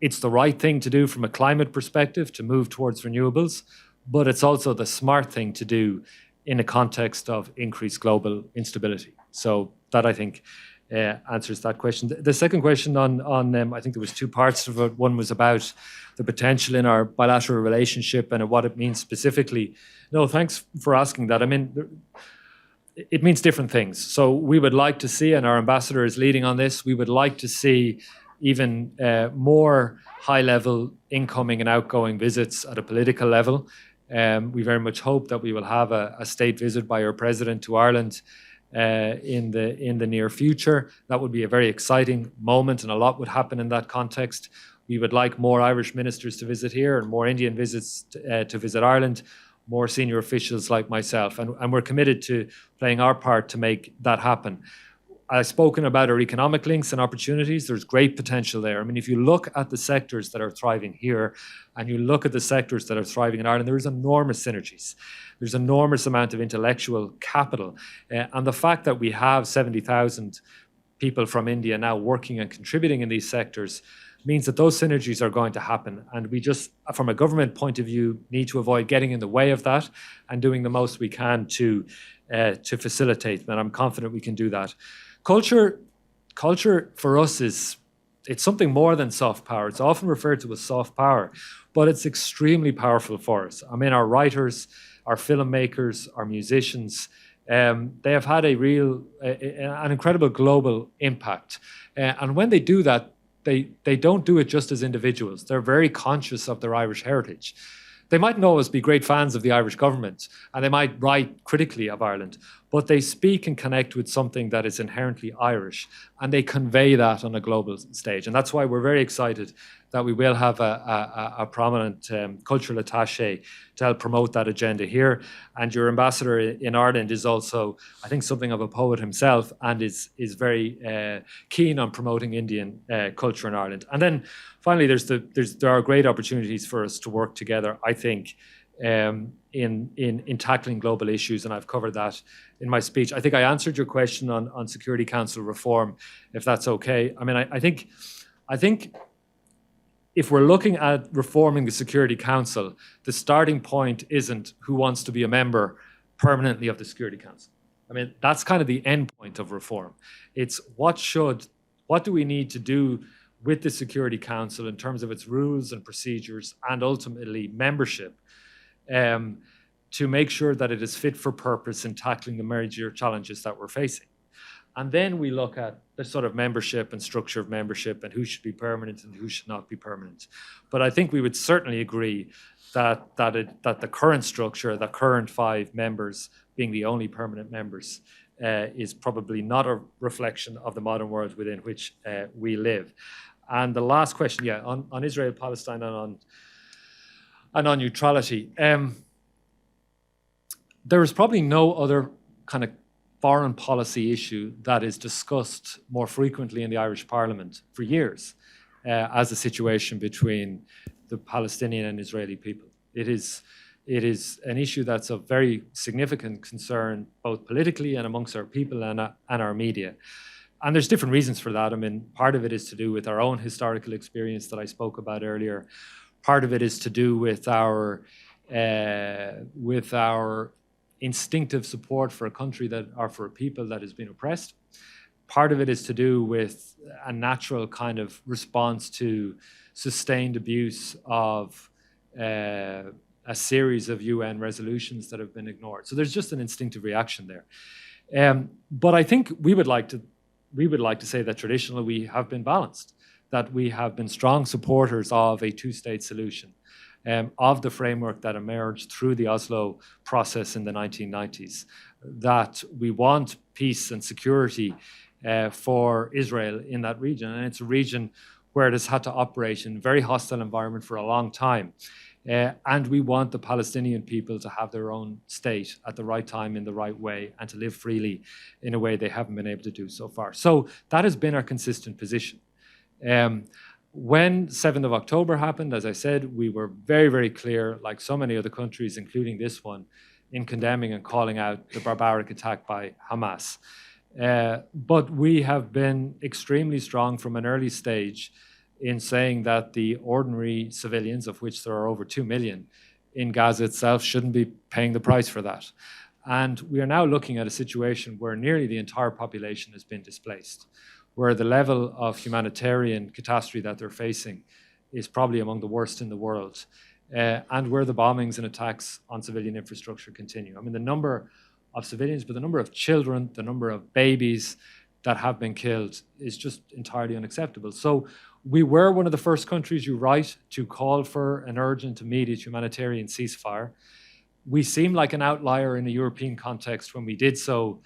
S3: it's the right thing to do from a climate perspective to move towards renewables, but it's also the smart thing to do in a context of increased global instability. So that, I think, answers that question. The second question on I think there was two parts of it. One was about the potential in our bilateral relationship and what it means specifically. No, thanks for asking that. I mean, it means different things. So we would like to see, and our ambassador is leading on this, we would like to see even more high-level incoming and outgoing visits at a political level. We very much hope that we will have a state visit by our president to Ireland in the near future. That would be a very exciting moment, and a lot would happen in that context. We would like more Irish ministers to visit here and more Indian visits to visit Ireland, more senior officials like myself, and we're committed to playing our part to make that happen. I've spoken about our economic links and opportunities. There's great potential there. I mean, if you look at the sectors that are thriving here and you look at the sectors that are thriving in Ireland, there is enormous synergies. There's enormous amount of intellectual capital. And the fact that we have 70,000 people from India now working and contributing in these sectors means that those synergies are going to happen. And we just, from a government point of view, need to avoid getting in the way of that and doing the most we can to facilitate. And I'm confident we can do that. Culture for us it's something more than soft power. It's often referred to as soft power, but it's extremely powerful for us. I mean, our writers, our filmmakers, our musicians, they have had an incredible global impact. And when they do that, they don't do it just as individuals. They're very conscious of their Irish heritage. They mightn't always be great fans of the Irish government, and they might write critically of Ireland, but they speak and connect with something that is inherently Irish, and they convey that on a global stage. And that's why we're very excited that we will have a prominent cultural attaché to help promote that agenda here. And your ambassador in Ireland is also, I think, something of a poet himself, and is very keen on promoting Indian culture in Ireland. And then finally, there are great opportunities for us to work together, I think, in tackling global issues, and I've covered that in my speech. I think I answered your question on Security Council reform, if that's okay. I mean, I think if we're looking at reforming the Security Council, the starting point isn't who wants to be a member permanently of the Security Council. I mean, that's kind of the end point of reform. It's what do we need to do with the Security Council in terms of its rules and procedures and ultimately membership, to make sure that it is fit for purpose in tackling the major challenges that we're facing. And then we look at the sort of membership and structure of membership and who should be permanent and who should not be permanent. But I think we would certainly agree that the current structure, the current 5 members being the only permanent members, is probably not a reflection of the modern world within which we live. And the last question, yeah, on Israel, Palestine, and on neutrality. There is probably no other kind of foreign policy issue that is discussed more frequently in the Irish Parliament for years as the situation between the Palestinian and Israeli people. It is an issue that's of very significant concern, both politically and amongst our people and our media. And there's different reasons for that. I mean, part of it is to do with our own historical experience that I spoke about earlier. Part of it is to do with our instinctive support for a country or for a people that has been oppressed. Part of it is to do with a natural kind of response to sustained abuse of a series of UN resolutions that have been ignored. So there's just an instinctive reaction there. But I think we would like to say that traditionally we have been balanced, that we have been strong supporters of a two-state solution, of the framework that emerged through the Oslo process in the 1990s, that we want peace and security for Israel in that region. And it's a region where it has had to operate in a very hostile environment for a long time. And we want the Palestinian people to have their own state at the right time, in the right way, and to live freely in a way they haven't been able to do so far. So that has been our consistent position. When 7th of October happened, as I said, we were very, very clear, like so many other countries, including this one, in condemning and calling out the barbaric attack by Hamas. But we have been extremely strong from an early stage in saying that the ordinary civilians, of which there are over 2 million in Gaza itself, shouldn't be paying the price for that. And we are now looking at a situation where nearly the entire population has been displaced, where the level of humanitarian catastrophe that they're facing is probably among the worst in the world, and where the bombings and attacks on civilian infrastructure continue. I mean, the number of civilians, but the number of children, the number of babies that have been killed is just entirely unacceptable. So we were one of the first countries, you're right, to call for an urgent, immediate humanitarian ceasefire. We seem like an outlier in a European context when we did so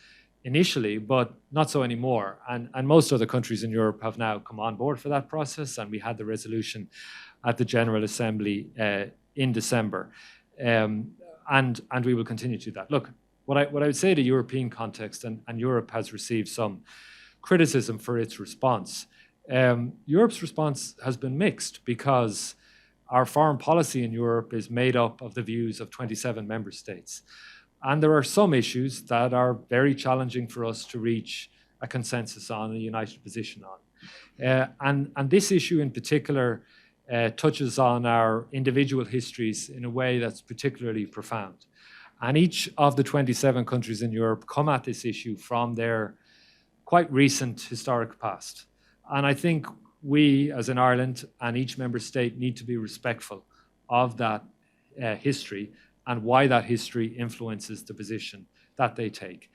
S3: initially, but not so anymore. And most other countries in Europe have now come on board for that process, and we had the resolution at the General Assembly in December. And we will continue to do that. Look, what I would say to European context, and Europe has received some criticism for its response. Europe's response has been mixed because our foreign policy in Europe is made up of the views of 27 member states. And there are some issues that are very challenging for us to reach a consensus on, a united position on. And this issue in particular touches on our individual histories in a way that's particularly profound. And each of the 27 countries in Europe come at this issue from their quite recent historic past. And I think we, as in Ireland, and each member state need to be respectful of that history and why that history influences the position that they take.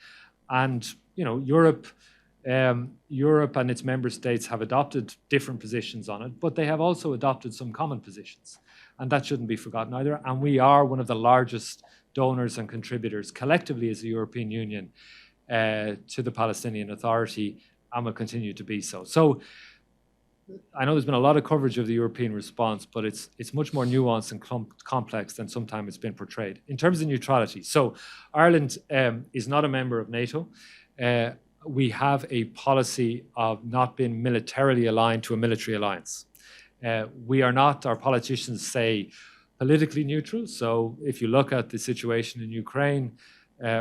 S3: And Europe and its member states have adopted different positions on it, but they have also adopted some common positions. And that shouldn't be forgotten either. And we are one of the largest donors and contributors collectively as the European Union to the Palestinian Authority, and will continue to be so. So I know there's been a lot of coverage of the European response, but it's much more nuanced and complex than sometimes it's been portrayed. In terms of neutrality, so Ireland is not a member of NATO. We have a policy of not being militarily aligned to a military alliance. We are not, our politicians say, politically neutral. So if you look at the situation in Ukraine,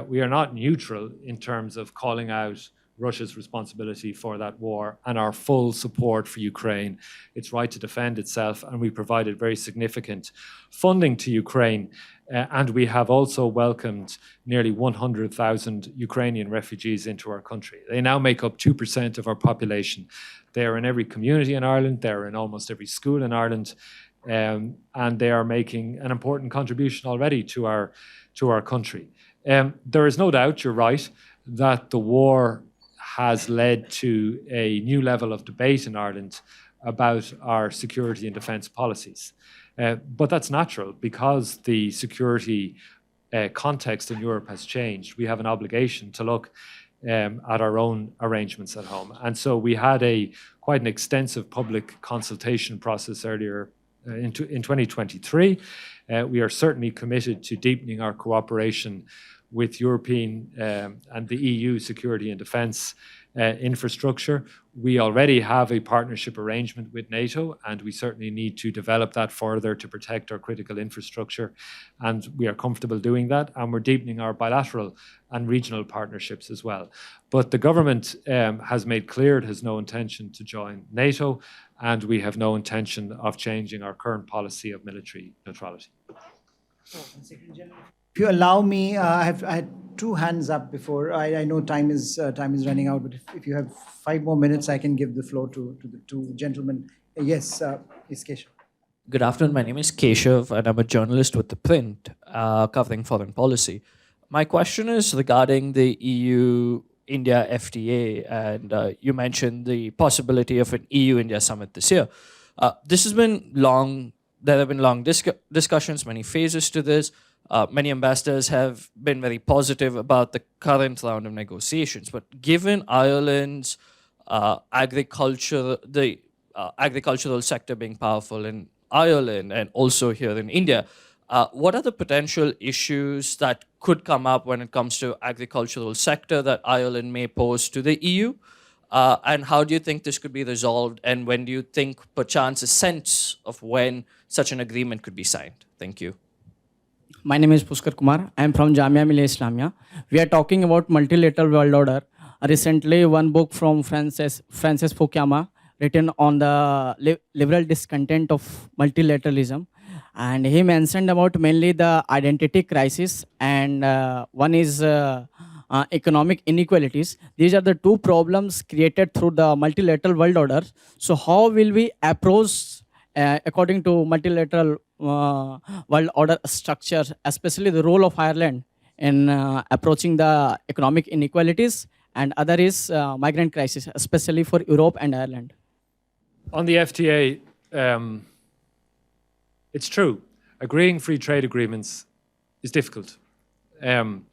S3: we are not neutral in terms of calling out Russia's responsibility for that war and our full support for Ukraine, its right to defend itself. And we provided very significant funding to Ukraine. And we have also welcomed nearly 100,000 Ukrainian refugees into our country. They now make up 2% of our population. They are in every community in Ireland. They're in almost every school in Ireland. And they are making an important contribution already to our country. There is no doubt, you're right, that the war has led to a new level of debate in Ireland about our security and defence policies. But that's natural because the security context in Europe has changed. We have an obligation to look at our own arrangements at home. And so we had quite an extensive public consultation process earlier in 2023. We are certainly committed to deepening our cooperation with European and the EU security and defence infrastructure. We already have a partnership arrangement with NATO, and we certainly need to develop that further to protect our critical infrastructure. And we are comfortable doing that, and we're deepening our bilateral and regional partnerships as well. But the government has made clear it has no intention to join NATO, and we have no intention of changing our current policy of military neutrality.
S1: If you allow me, I had two hands up before. I know time is running out, but if you have 5 more minutes, I can give the floor to the two gentlemen. Yes, Keshav.
S10: Good afternoon. My name is Keshav, and I'm a journalist with The Print, covering foreign policy. My question is regarding the EU-India FTA, and you mentioned the possibility of an EU-India summit this year. This has been long. There have been long discussions, many phases to this. Many ambassadors have been very positive about the current round of negotiations. But given Ireland's agricultural sector being powerful in Ireland and also here in India, what are the potential issues that could come up when it comes to agricultural sector that Ireland may pose to the EU? And how do you think this could be resolved? And when do you think, perchance, a sense of when such an agreement could be signed? Thank you.
S11: My name is Pushkar Kumar. I am from Jamia Millia Islamia. We are talking about multilateral world order. Recently, one book from Francis Fukuyama written on the liberal discontent of multilateralism. And he mentioned about mainly the identity crisis, and one is economic inequalities. These are the two problems created through the multilateral world order. So how will we approach, according to multilateral world order structure, especially the role of Ireland in approaching the economic inequalities, and other is migrant crisis, especially for Europe and Ireland?
S3: On the FTA, it's true. Agreeing free trade agreements is difficult. In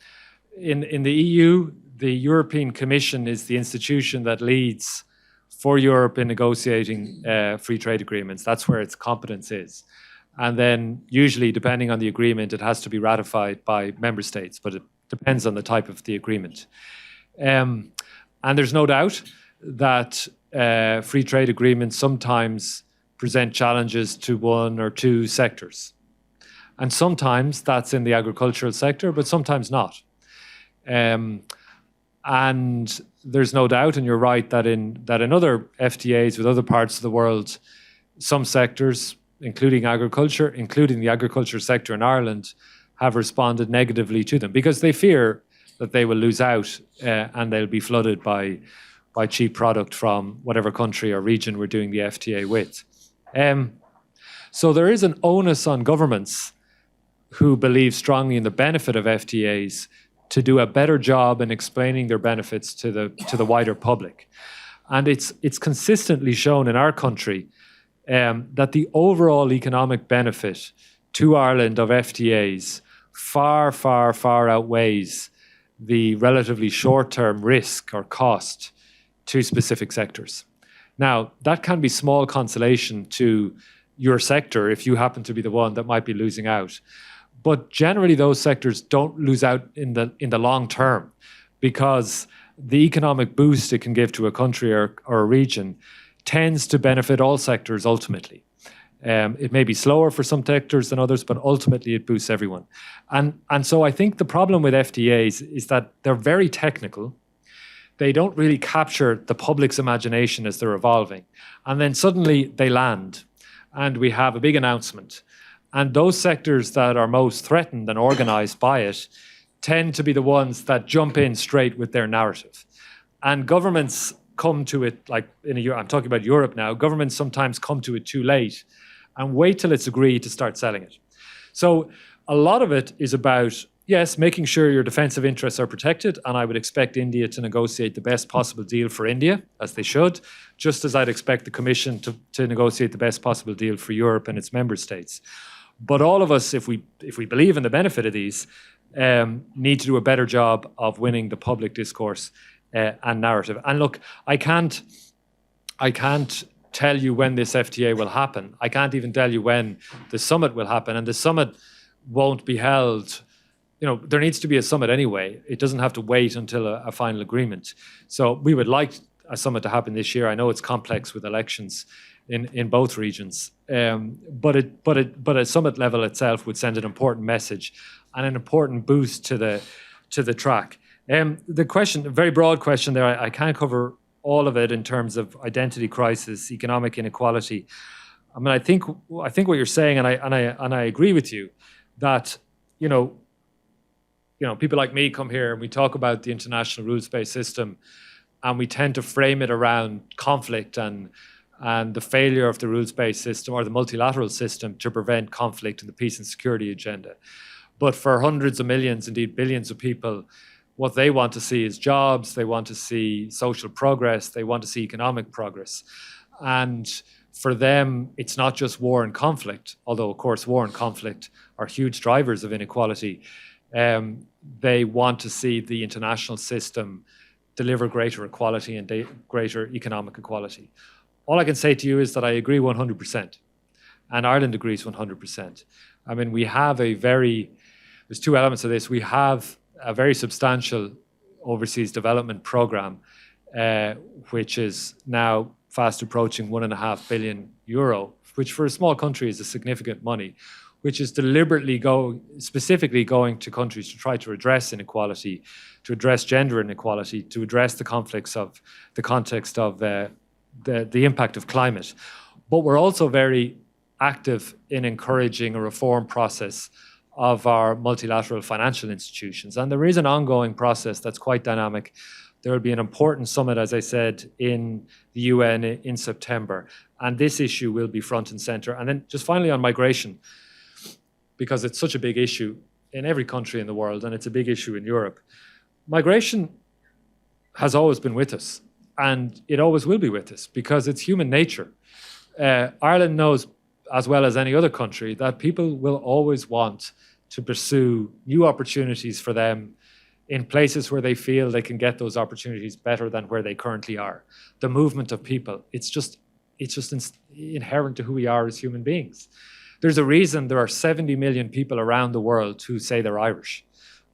S3: the EU, the European Commission is the institution that leads for Europe in negotiating free trade agreements. That's where its competence is. And then usually, depending on the agreement, it has to be ratified by member states, but it depends on the type of the agreement. And there's no doubt that free trade agreements sometimes present challenges to one or two sectors. And sometimes that's in the agricultural sector, but sometimes not. And there's no doubt, and you're right, that in other FTAs with other parts of the world, some sectors, including agriculture, including the agriculture sector in Ireland, have responded negatively to them because they fear that they will lose out and they'll be flooded by cheap product from whatever country or region we're doing the FTA with. So there is an onus on governments who believe strongly in the benefit of FTAs to do a better job in explaining their benefits to the wider public. And it's consistently shown in our country that the overall economic benefit to Ireland of FTAs far, far, far outweighs the relatively short-term risk or cost to specific sectors. Now, that can be small consolation to your sector if you happen to be the one that might be losing out. But generally, those sectors don't lose out in the long term because the economic boost it can give to a country or a region tends to benefit all sectors ultimately. It may be slower for some sectors than others, but ultimately it boosts everyone. And so I think the problem with FTAs is that they're very technical. They don't really capture the public's imagination as they're evolving. And then suddenly they land and we have a big announcement. And those sectors that are most threatened and organized by it tend to be the ones that jump in straight with their narrative. And governments come to it, like I'm talking about Europe now, governments sometimes come to it too late and wait till it's agreed to start selling it. So a lot of it is about, yes, making sure your defensive interests are protected, and I would expect India to negotiate the best possible deal for India, as they should, just as I'd expect the Commission to negotiate the best possible deal for Europe and its member states. But all of us, if we believe in the benefit of these, need to do a better job of winning the public discourse and narrative. And look, I can't tell you when this FTA will happen. I can't even tell you when the summit will happen, and the summit won't be held. You know, there needs to be a summit anyway. It doesn't have to wait until a final agreement. So we would like a summit to happen this year. I know it's complex with elections in both regions, but a summit level itself would send an important message and an important boost to the track. The question, a very broad question there. I can't cover all of it in terms of identity crisis, economic inequality. I mean, I think what you're saying, and I agree with you, that people like me come here and we talk about the international rules-based system, and we tend to frame it around conflict and the failure of the rules-based system or the multilateral system to prevent conflict in the peace and security agenda. But for hundreds of millions, indeed billions of people, what they want to see is jobs, they want to see social progress, they want to see economic progress. And for them, it's not just war and conflict, although of course war and conflict are huge drivers of inequality. They want to see the international system deliver greater equality and greater economic equality. All I can say to you is that I agree 100%, and Ireland agrees 100%. I mean, there's two elements of this. We have a very substantial overseas development program, which is now fast approaching €1.5 billion, which for a small country is a significant money, which is deliberately specifically going to countries to try to address inequality, to address gender inequality, to address the conflicts of the context of the impact of climate. But we're also very active in encouraging a reform process of our multilateral financial institutions. And there is an ongoing process that's quite dynamic. There will be an important summit, as I said, in the UN in September. And this issue will be front and center. And then just finally on migration, because it's such a big issue in every country in the world, and it's a big issue in Europe. Migration has always been with us, and it always will be with us, because it's human nature. Ireland knows, as well as any other country, that people will always want to pursue new opportunities for them in places where they feel they can get those opportunities better than where they currently are. The movement of people, it's just inherent to who we are as human beings. There's a reason there are 70 million people around the world who say they're Irish,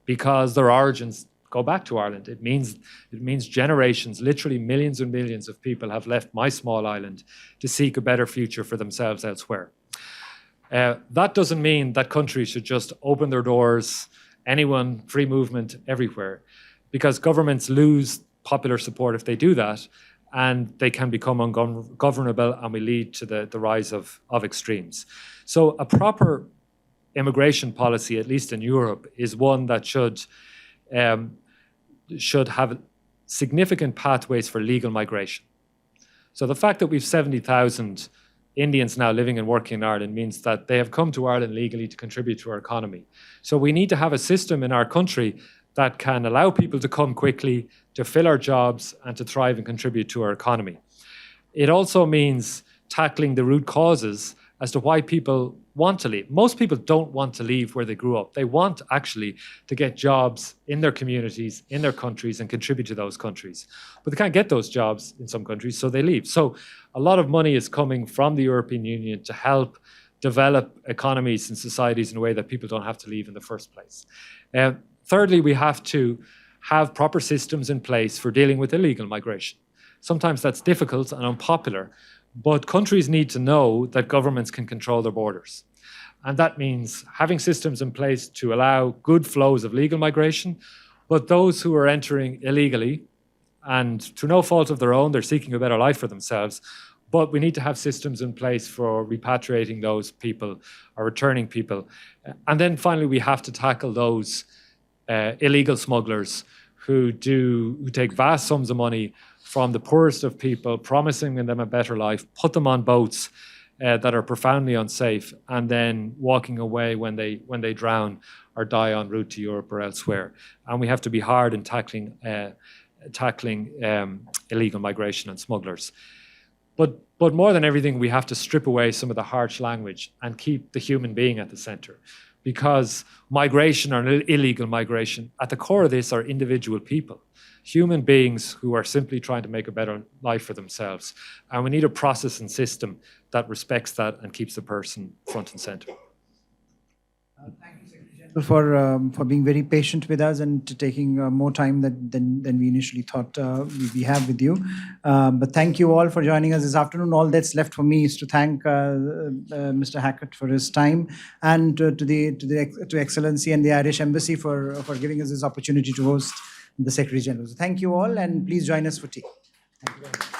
S3: because their origins go back to Ireland. It means generations, literally millions and millions of people have left my small island to seek a better future for themselves elsewhere. That doesn't mean that countries should just open their doors, anyone, free movement everywhere, because governments lose popular support if they do that, and they can become ungovernable and will lead to the rise of extremes. So a proper immigration policy, at least in Europe, is one that should have significant pathways for legal migration. So the fact that we've 70,000 Indians now living and working in Ireland means that they have come to Ireland legally to contribute to our economy. So we need to have a system in our country that can allow people to come quickly, to fill our jobs, and to thrive and contribute to our economy. It also means tackling the root causes as to why people want to leave. Most people don't want to leave where they grew up. They want actually to get jobs in their communities, in their countries, and contribute to those countries. But they can't get those jobs in some countries, so they leave. So a lot of money is coming from the European Union to help develop economies and societies in a way that people don't have to leave in the first place. Thirdly, we have to have proper systems in place for dealing with illegal migration. Sometimes that's difficult and unpopular, but countries need to know that governments can control their borders. And that means having systems in place to allow good flows of legal migration, but those who are entering illegally, and through no fault of their own, they're seeking a better life for themselves, but we need to have systems in place for repatriating those people or returning people. And then finally, we have to tackle those illegal smugglers who take vast sums of money from the poorest of people, promising them a better life, put them on boats that are profoundly unsafe, and then walking away when they drown or die en route to Europe or elsewhere. And we have to be hard in tackling illegal migration and smugglers. But more than everything, we have to strip away some of the harsh language and keep the human being at the center. Because migration or illegal migration, at the core of this are individual people, human beings who are simply trying to make a better life for themselves. And we need a process and system that respects that and keeps the person front and center.
S1: Thank you, Secretary General, for being very patient with us and to taking more time than we initially thought we have with you. But thank you all for joining us this afternoon. All that's left for me is to thank Mr. Hackett for his time, and to Excellency and the Irish Embassy for giving us this opportunity to host the Secretary General. So thank you all, and please join us for tea. Thank you very much.